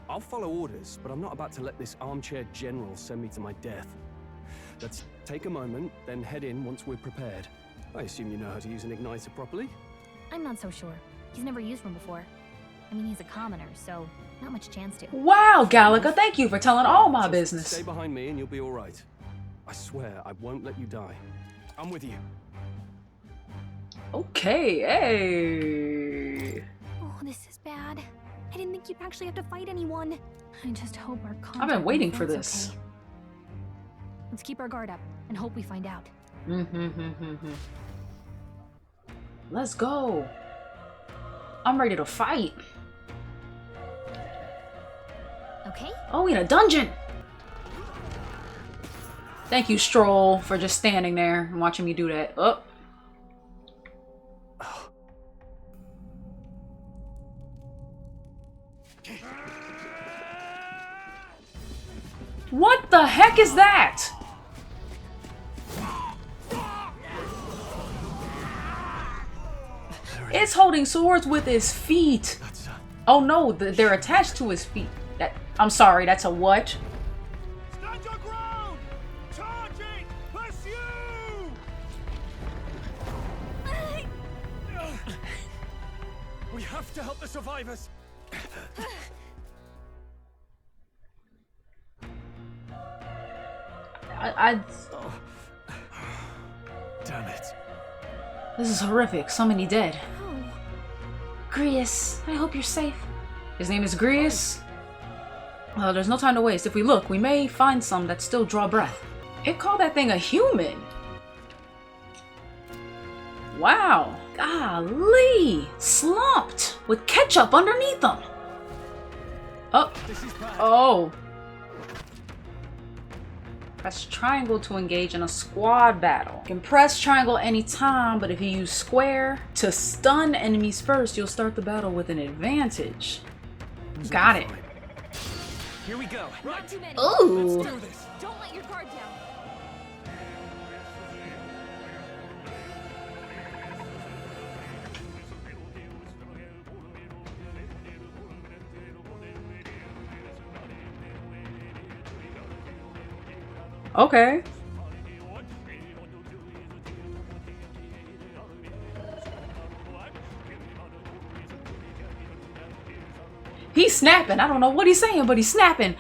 I'll follow orders, but I'm not about to let this armchair general send me to my death. Let's take a moment, then head in once we're prepared. I assume you know how to use an igniter properly? I'm not so sure. He's never used one before. I mean, he's a commoner, so not much chance to. Wow, Gallica, thank you for telling all my business. Stay behind me and you'll be all right. I swear I won't let you die. I'm with you. Okay, hey. Oh, this is bad. I didn't think you'd actually have to fight anyone. I just hope our contact. I've been waiting for this. Okay. Let's keep our guard up and hope we find out. Let's go. I'm ready to fight. Okay. Oh, we in a dungeon. Thank you, Stroll, for just standing there and watching me do that. Oh. What the heck is that? It's holding swords with his feet. Oh no, they're attached to his feet. I'm sorry, that's a what? Stand your ground! Charging! Pursue! We have to help the survivors. Damn it. This is horrific. So many dead. Grius, I hope you're safe. His name is Grius. Well, there's no time to waste. If we look, we may find some that still draw breath. It called that thing a human. Wow. Golly. Slumped with ketchup underneath them. Oh. Oh. Press triangle to engage in a squad battle. You can press triangle anytime, but if you use square to stun enemies first, you'll start the battle with an advantage. Got it. Here we go. Not too many. Ooh. Let's do this. Don't let your guard down. Okay. He's snapping. I don't know what he's saying, but he's snapping.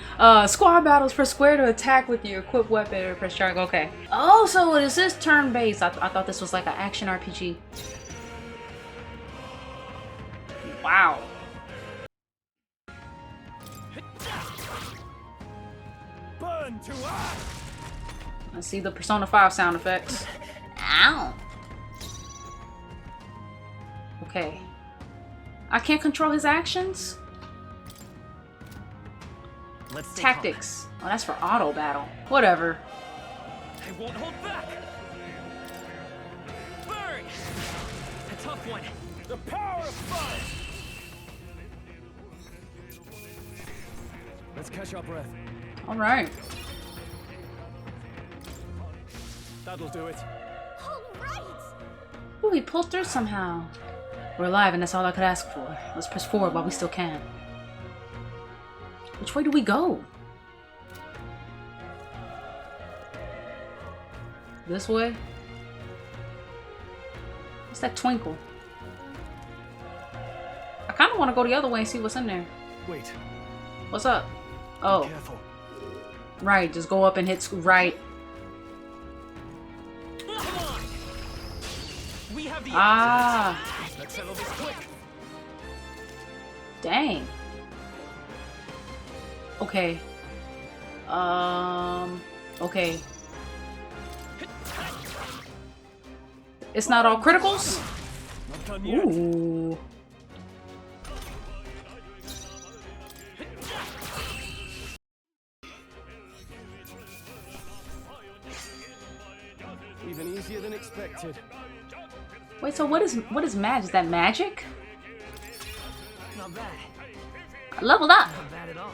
Squad battles, press square to attack with your equipped weapon or press triangle. Okay. Oh, so it is turn-based. I thought this was like an action RPG. Wow. Burn to ash! I see the Persona 5 sound effects. Ow. Okay. I can't control his actions? Let's Tactics. Oh, that's for auto battle. Whatever. I won't hold back. Burn! A tough one. The power of fire! Let's catch our breath. Alright. That'll do it. Ooh, we pulled through somehow. We're alive, and that's all I could ask for. Let's press forward while we still can. Which way do we go? This way? What's that twinkle? I kind of want to go the other way and see what's in there. Wait. What's up? Oh. Be careful. Right, just go up and hit right. We have the Ah. Let's settle this quick. Dang. Okay. Okay. It's not all criticals? Not done yet. Ooh. Even easier than expected. Wait, so what is magic? Is that magic? Not bad. I leveled up. Not bad at all.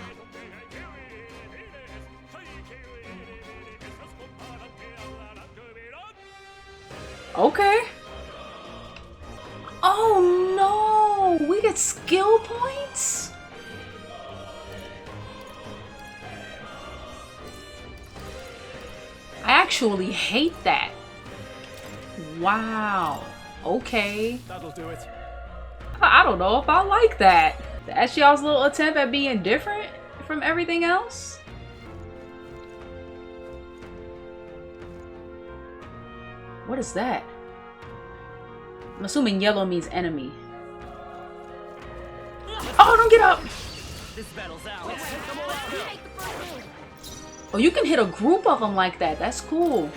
Okay. Oh no! We get skill points? I actually hate that. Wow. Okay. That'll do it. I don't know if I like that. That's y'all's little attempt at being different from everything else? What is that? I'm assuming yellow means enemy. Oh, don't get up! This battle's out. Oh, you can hit a group of them like that. That's cool.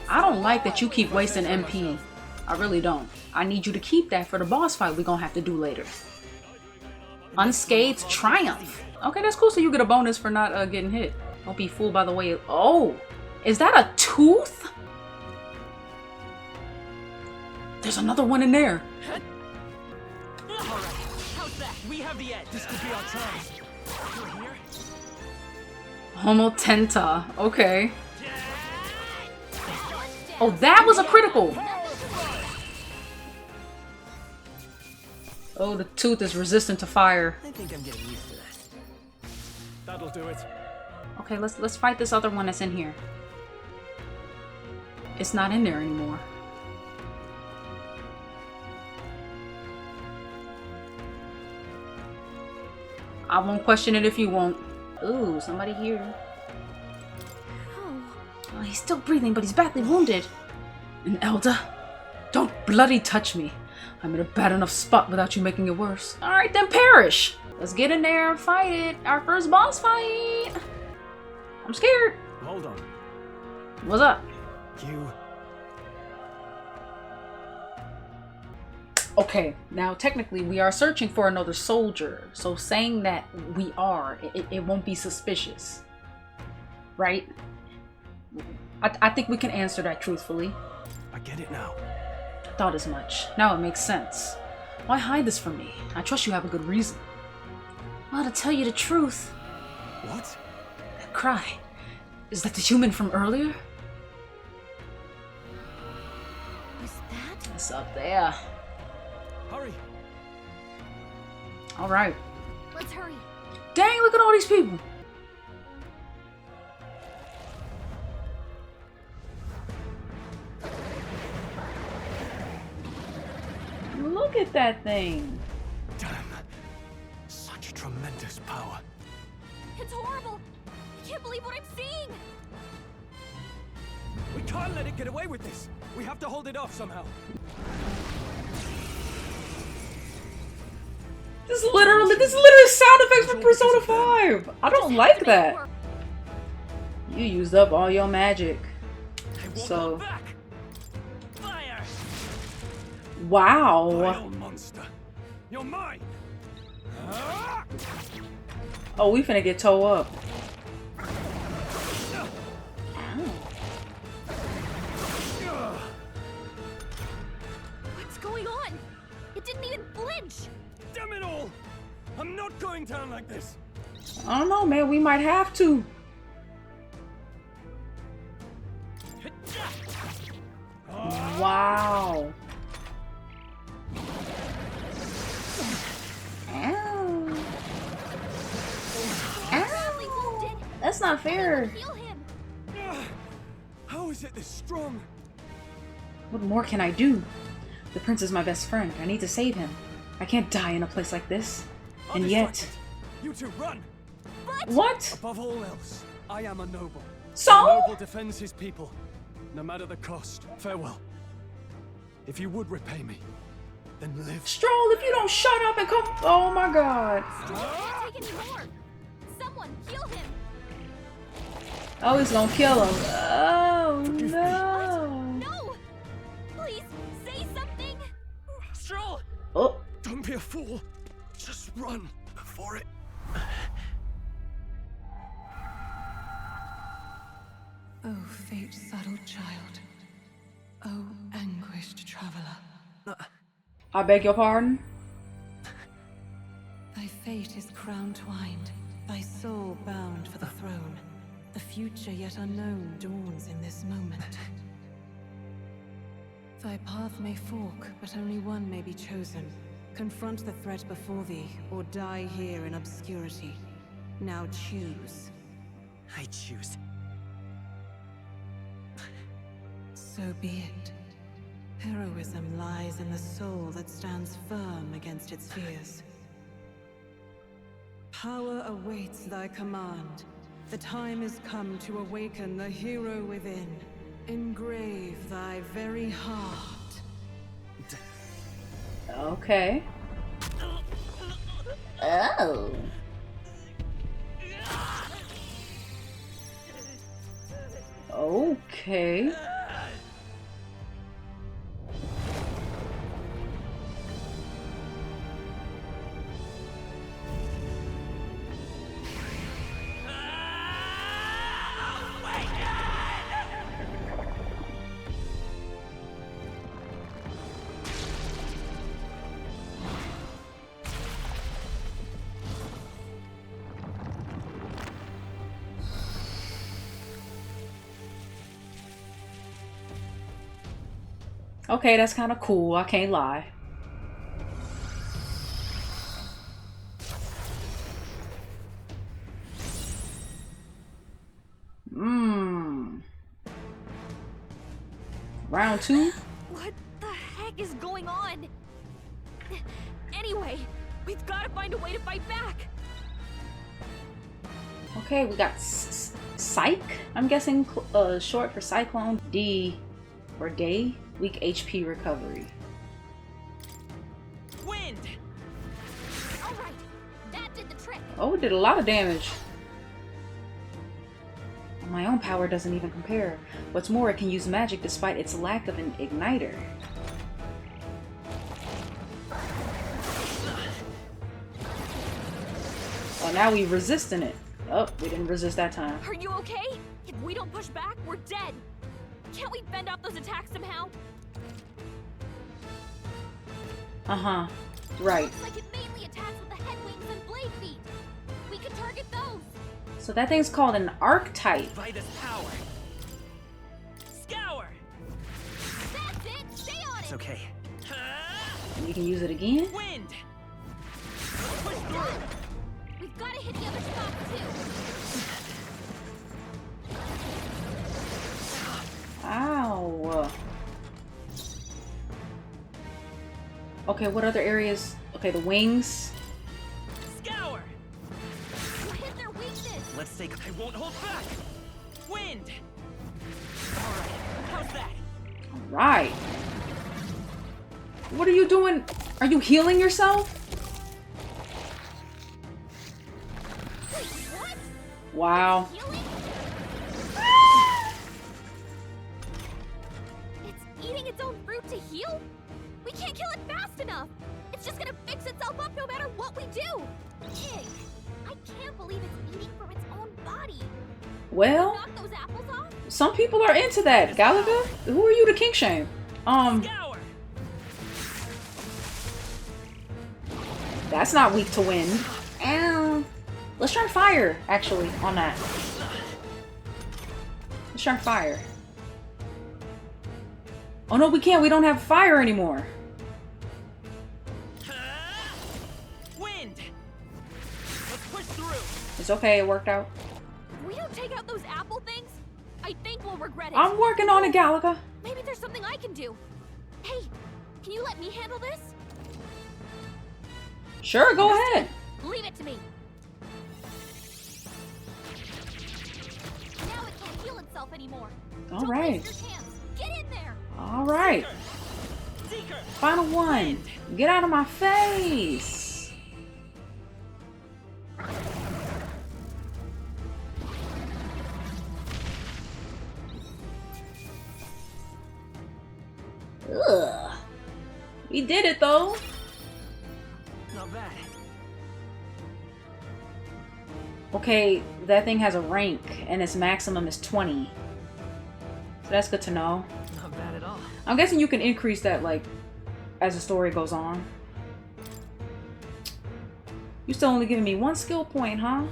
I don't like that you keep wasting MP. I really don't. I need you to keep that for the boss fight we're gonna have to do later. Unscathed Triumph. Okay, that's cool. So you get a bonus for not getting hit. Don't be fooled by the way. Oh, is that a tooth? There's another one in there. Alright, how's that? We have the edge. This could be our chance. You're here? Homotenta. Okay. Oh, that was a critical. Oh, the tooth is resistant to fire. I think I'm getting used to that. That'll do it. Okay, let's fight this other one that's in here. It's not in there anymore. I won't question it if you won't. Ooh, somebody here. Oh, he's still breathing, but he's badly wounded. An elder? Don't bloody touch me. I'm in a bad enough spot without you making it worse. Alright, then perish! Let's get in there and fight it. Our first boss fight! I'm scared. Hold on. What's up? You. Okay, now technically we are searching for another soldier. So saying that we are, it won't be suspicious. Right? I think we can answer that truthfully. I get it now. I thought as much. Now it makes sense. Why hide this from me? I trust you have a good reason. Well, to tell you the truth. What? That cry. Is that the human from earlier? Is that? It's up there. Hurry. Alright. Let's hurry. Dang, look at all these people. Look at that thing. Damn. Such tremendous power. It's horrible. I can't believe what I'm seeing. We can't let it get away with this. We have to hold it off somehow. This is literally sound effects from Persona 5. I don't like that. You used up all your magic. So Wow. Vile monster. You're mine. Oh, we finna get toe up. What's going on? It didn't even flinch. Damn it all! I'm not going down like this. I don't know, man. We might have to. Wow. Ow. Ow. That's not fair. How is it this strong? What more can I do? The prince is my best friend. I need to save him. I can't die in a place like this. And yet... You two run! What? Above all else, I am a noble. So? A noble defends his people, no matter the cost. Farewell. If you would repay me, then live. Stroll, if you don't shut up and come... Oh my god. Stroll can't take any more. Someone kill him. Oh, he's gonna kill him. Oh no. No! Please, say something! Stroll! Oh. Don't be a fool. Just run for it. Oh, fate-saddled child. Oh, anguished traveler. I beg your pardon? Thy fate is crown-twined, thy soul bound for the throne. The future yet unknown dawns in this moment. Thy path may fork, but only one may be chosen. Confront the threat before thee, or die here in obscurity. Now choose. I choose. So be it. Heroism lies in the soul that stands firm against its fears. Power awaits thy command. The time is come to awaken the hero within. Engrave thy very heart. Okay. Oh. Okay. Okay, that's kind of cool. I can't lie. Round 2? What the heck is going on? Anyway, we've got to find a way to fight back. Okay, we got Psych. I'm guessing short for Cyclone. D for day. Weak HP recovery. Wind. All right, that did the trick. Oh, it did a lot of damage. My own power doesn't even compare. What's more, it can use magic despite its lack of an igniter. Oh, now we're resisting it. Oh, we didn't resist that time. Are you okay? If we don't push back, we're dead. Can't we fend off those attacks somehow? Uh-huh. Right. Looks like it mainly attacks with the head wings and blade feet. We could target those. So that thing's called an archetype. By this power. Scour. That's it. Stay on It's it. okay. And you can use it again. Wind. Push through. We've got to hit the other spot too. Ow. Okay, what other areas? Okay, the wings. Scour. You hit their weakness. Let's take. I won't hold back. Wind. All right. How's that? Right. What are you doing? Are you healing yourself? Wait, what? Wow. Healing? It's eating its own fruit to heal? We can't kill it fast enough! It's just gonna fix itself up no matter what we do! Ugh. I can't believe it's eating from its own body! Well, Knock those apples off? some people are into that. Galaga, who are you to kink shame? That's not weak to wind. Let's try fire, actually, on that. Let's try fire. Oh no, we can't. We don't have fire anymore. Wind. Let's push through. It's okay. It worked out. If we don't take out those apple things, I think we'll regret it. I'm working on it, Galaga. Maybe there's something I can do. Hey, can you let me handle this? Sure, go ahead. Leave it to me. Now it can't heal itself anymore. All right. Don't waste your chance. Get in there. All right. Final one. Get out of my face. Ugh. We did it though. Not bad. Okay, that thing has a rank and its maximum is 20. So that's good to know. Not bad at all. I'm guessing you can increase that like as the story goes on. You still only giving me 1 skill point, huh?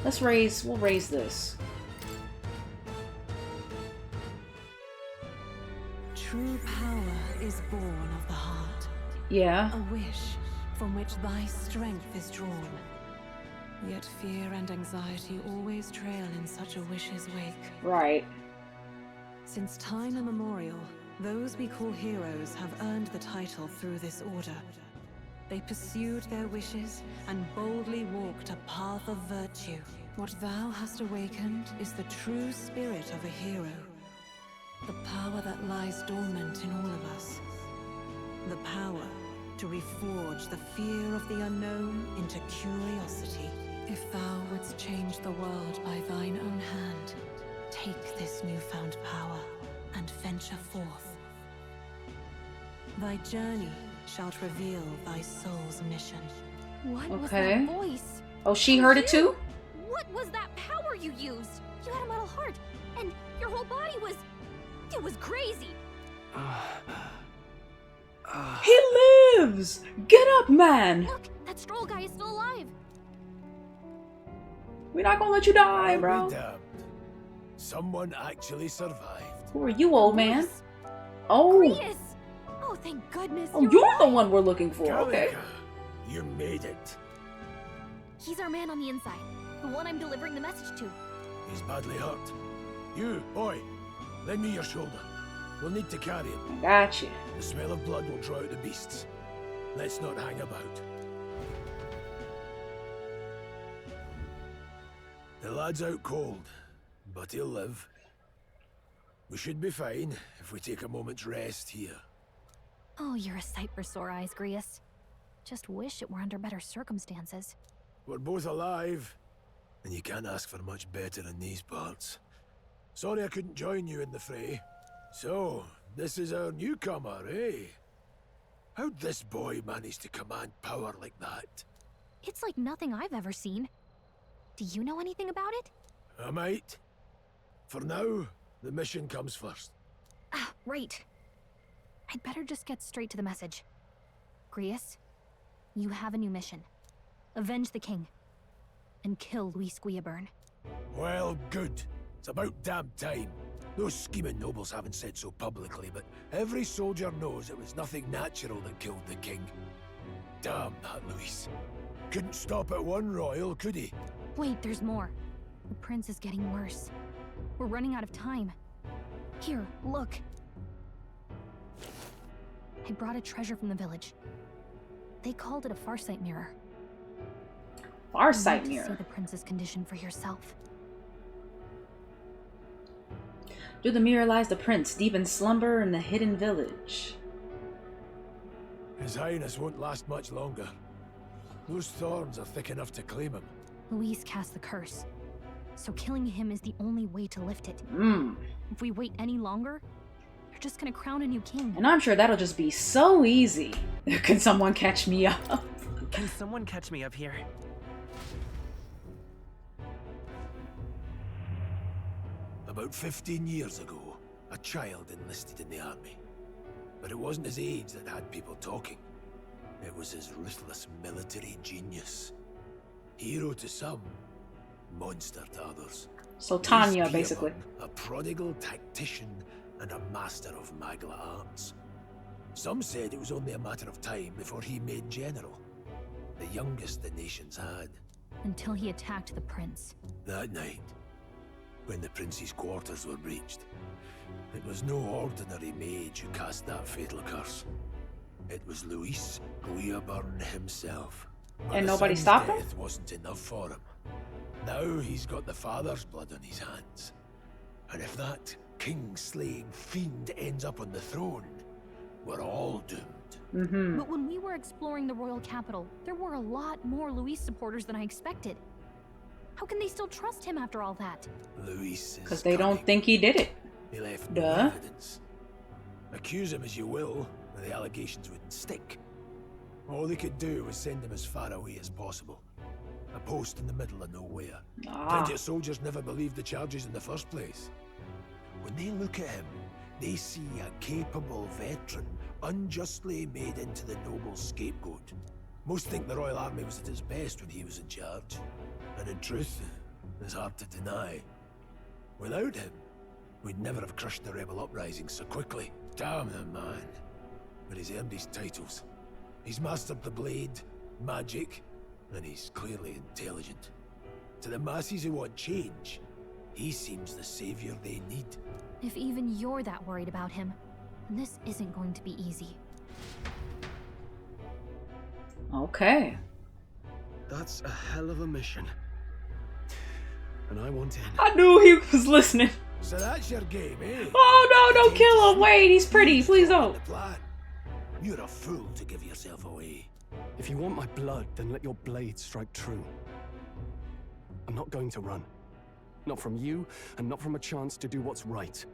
We'll raise this. True power is born of the heart. Yeah. A wish from which thy strength is drawn. Yet fear and anxiety always trail in such a wish's wake. Right. Since time immemorial, those we call heroes have earned the title through this order. They pursued their wishes and boldly walked a path of virtue. What thou hast awakened is the true spirit of a hero. The power that lies dormant in all of us. The power to reforge the fear of the unknown into curiosity. If thou wouldst change the world by thine own hand, take this newfound power and venture forth. Thy journey shalt reveal thy soul's mission. What was Okay. that voice? Oh, she heard it too? What was that power you used? You had a metal heart, and your whole body was... It was crazy. He lives! Get up, man! Look, that stroll guy is still alive. We're not gonna let you die, bro. Someone actually survived. Who are you, old man? Oh. Grius! Oh, thank goodness. Oh, you're the one we're looking for. Okay. You made it. He's our man on the inside. The one I'm delivering the message to. He's badly hurt. You, boy, lend me your shoulder. We'll need to carry him. Gotcha. The smell of blood will draw out the beasts. Let's not hang about. The lad's out cold, but he'll live. We should be fine if we take a moment's rest here. Oh, you're a sight for sore eyes, Grius. Just wish it were under better circumstances. We're both alive, and you can't ask for much better in these parts. Sorry I couldn't join you in the fray. So, this is our newcomer, eh? How'd this boy manage to command power like that? It's like nothing I've ever seen. Do you know anything about it? I might. For now, the mission comes first. Ah, right. I'd better just get straight to the message. Grius, you have a new mission. Avenge the king. And kill Luis Guillaburn. Well, good. It's about damn time. Those scheming nobles haven't said so publicly, but every soldier knows it was nothing natural that killed the king. Damn that Luis. Couldn't stop at one royal, could he? Wait, there's more. The prince is getting worse. We're running out of time. Here, look. I brought a treasure from the village. They called it a farsight mirror. Farsight See mirror. the prince's condition for yourself. Through the mirror lies the prince, deep in slumber in the hidden village. His Highness won't last much longer. Those thorns are thick enough to claim him. Luis cast the curse, so killing him is the only way to lift it. If we wait any longer, they're just gonna crown a new king. And I'm sure that'll just be so easy. Can someone catch me up? Can someone catch me up here? About 15 years ago, a child enlisted in the army. But it wasn't his age that had people talking. It was his ruthless military genius. Hero to some, monster to others. So Tanya, basically. A prodigal tactician and a master of Magla arts. Some said it was only a matter of time before he made general. The youngest the nations had. Until he attacked the prince. That night, when the prince's quarters were breached, it was no ordinary mage who cast that fatal curse. It was Luis Guiaburn himself. But and nobody stopped him? Death wasn't enough for him. Now he's got the father's blood on his hands. And if that king-slaying fiend ends up on the throne, we're all doomed. But when we were exploring the royal capital, there were a lot more Luis supporters than I expected. How can they still trust him after all that? Luis is because they don't think he did it. He left no evidence. Accuse him as you will, the allegations wouldn't stick. All they could do was send him as far away as possible. A post in the middle of nowhere. Plenty of soldiers never believed the charges in the first place. When they look at him, they see a capable veteran unjustly made into the noble scapegoat. Most think the Royal Army was at its best when he was in charge. And in truth, it's hard to deny. Without him, we'd never have crushed the rebel uprising so quickly. Damn the man. But he's earned his titles. He's mastered the blade, magic, and he's clearly intelligent. To the masses who want change, he seems the savior they need. If even you're that worried about him, this isn't going to be easy. Okay. That's a hell of a mission. And I want in. I knew he was listening. So that's your game, eh? Oh no, don't kill him. Wait, he's pretty. Please don't. You're a fool to give yourself away. If you want my blood, then let your blade strike true. I'm not going to run. Not from you, and not from a chance to do what's right.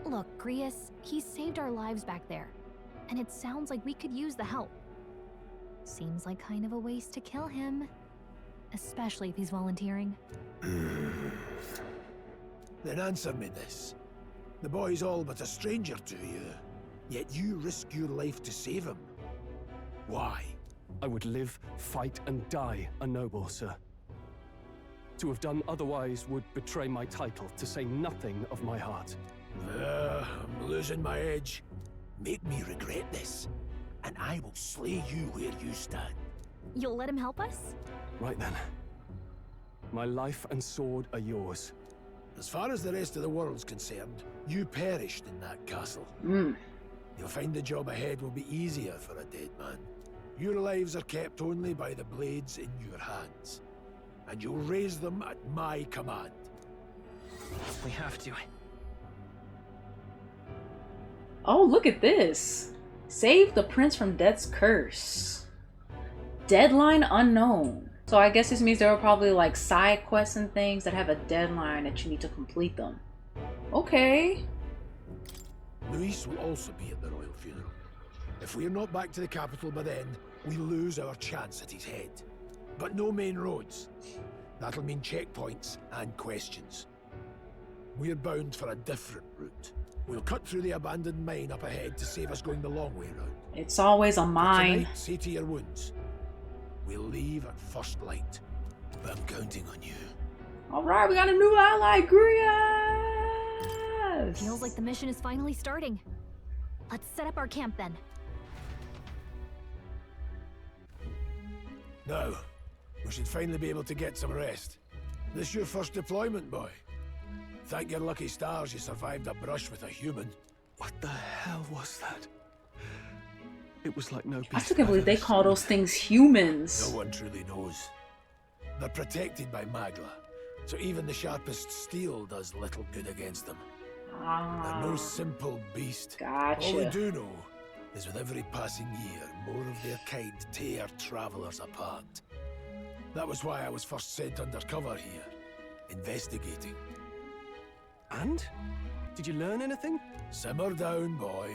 Look, Grius, he saved our lives back there. And it sounds like we could use the help. Seems like kind of a waste to kill him. Especially if he's volunteering. Then answer me this. The boy's all but a stranger to you, yet you risk your life to save him. Why? I would live, fight, and die a noble, sir. To have done otherwise would betray my title, to say nothing of my heart. I'm losing my edge. Make me regret this, and I will slay you where you stand. You'll let him help us? Right then. My life and sword are yours. As far as the rest of the world's concerned, you perished in that castle. You'll find the job ahead will be easier for a dead man. Your lives are kept only by the blades in your hands. And you'll raise them at my command. We have to. Oh, look at this. Save the prince from death's curse. Deadline unknown. So I guess this means there are probably like side quests and things that have a deadline that you need to complete them. Okay. Luis will also be at the royal funeral. If we're not back to the capital by then, we lose our chance at his head. But no main roads. That'll mean checkpoints and questions. We're bound for a different route. We'll cut through the abandoned mine up ahead to save us going the long way round. It's always a mine. Tonight, see to your wounds. We'll leave at first light. I'm counting on you. Alright, we got a new ally, Grius! Feels like the mission is finally starting. Let's set up our camp then. Now, we should finally be able to get some rest. This your first deployment, boy? Thank your lucky stars you survived a brush with a human. What the hell was that? It was like no beast. I still can't believe they call those things humans. No one truly knows. They're protected by Magla, so even the sharpest steel does little good against them. They're no simple beast. Gotcha. All we do know is with every passing year, more of their kind tear travelers apart. That was why I was first sent undercover here, investigating. And? Did you learn anything? Simmer down, boy.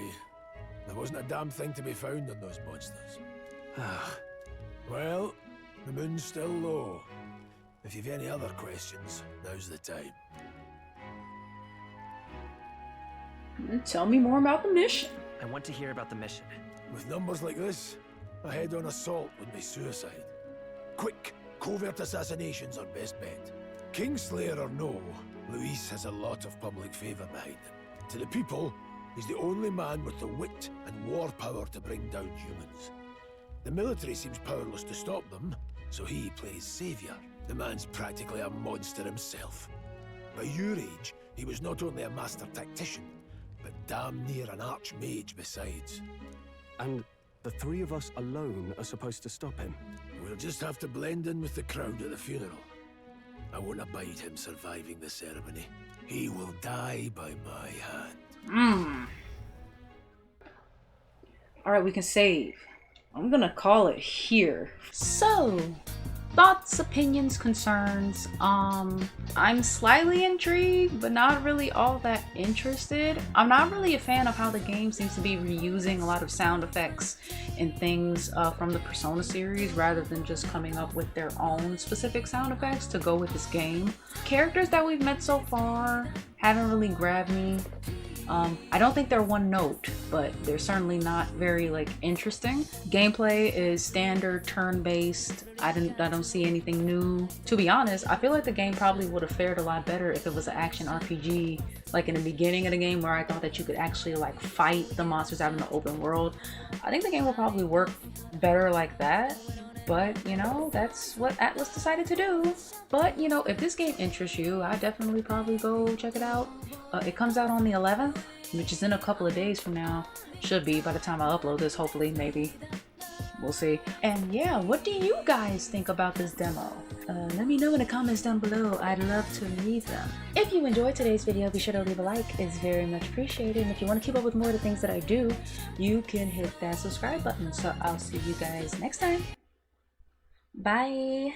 There wasn't a damn thing to be found on those monsters. Well, the moon's still low. If you've any other questions, now's the time. Tell me more about the mission. I want to hear about the mission. With numbers like this, a head-on assault would be suicide. Quick, covert assassinations are best bet. Kingslayer or no, Luis has a lot of public favor behind him. To the people, he's the only man with the wit and war power to bring down humans. The military seems powerless to stop them, so he plays savior. The man's practically a monster himself. By your age, he was not only a master tactician, but damn near an archmage besides. And the three of us alone are supposed to stop him? We'll just have to blend in with the crowd at the funeral. I won't abide him surviving the ceremony. He will die by my hand. Alright, we can save. I'm gonna call it here. So, thoughts, opinions, concerns. I'm slightly intrigued, but not really all that interested. I'm not really a fan of how the game seems to be reusing a lot of sound effects and things from the Persona series rather than just coming up with their own specific sound effects to go with this game. Characters that we've met so far haven't really grabbed me. I don't think they're one note, but they're certainly not very interesting. Gameplay is standard turn-based. I don't see anything new. To be honest, I feel like the game probably would have fared a lot better if it was an action RPG, like in the beginning of the game where I thought that you could actually fight the monsters out in the open world. I think the game will probably work better like that. But, you know, that's what Atlas decided to do. But, you know, if this game interests you, I'd definitely probably go check it out. It comes out on the 11th, which is in a couple of days from now. Should be by the time I upload this, hopefully, maybe. We'll see. And yeah, what do you guys think about this demo? Let me know in the comments down below. I'd love to read them. If you enjoyed today's video, be sure to leave a like. It's very much appreciated. And if you want to keep up with more of the things that I do, you can hit that subscribe button. So I'll see you guys next time. Bye.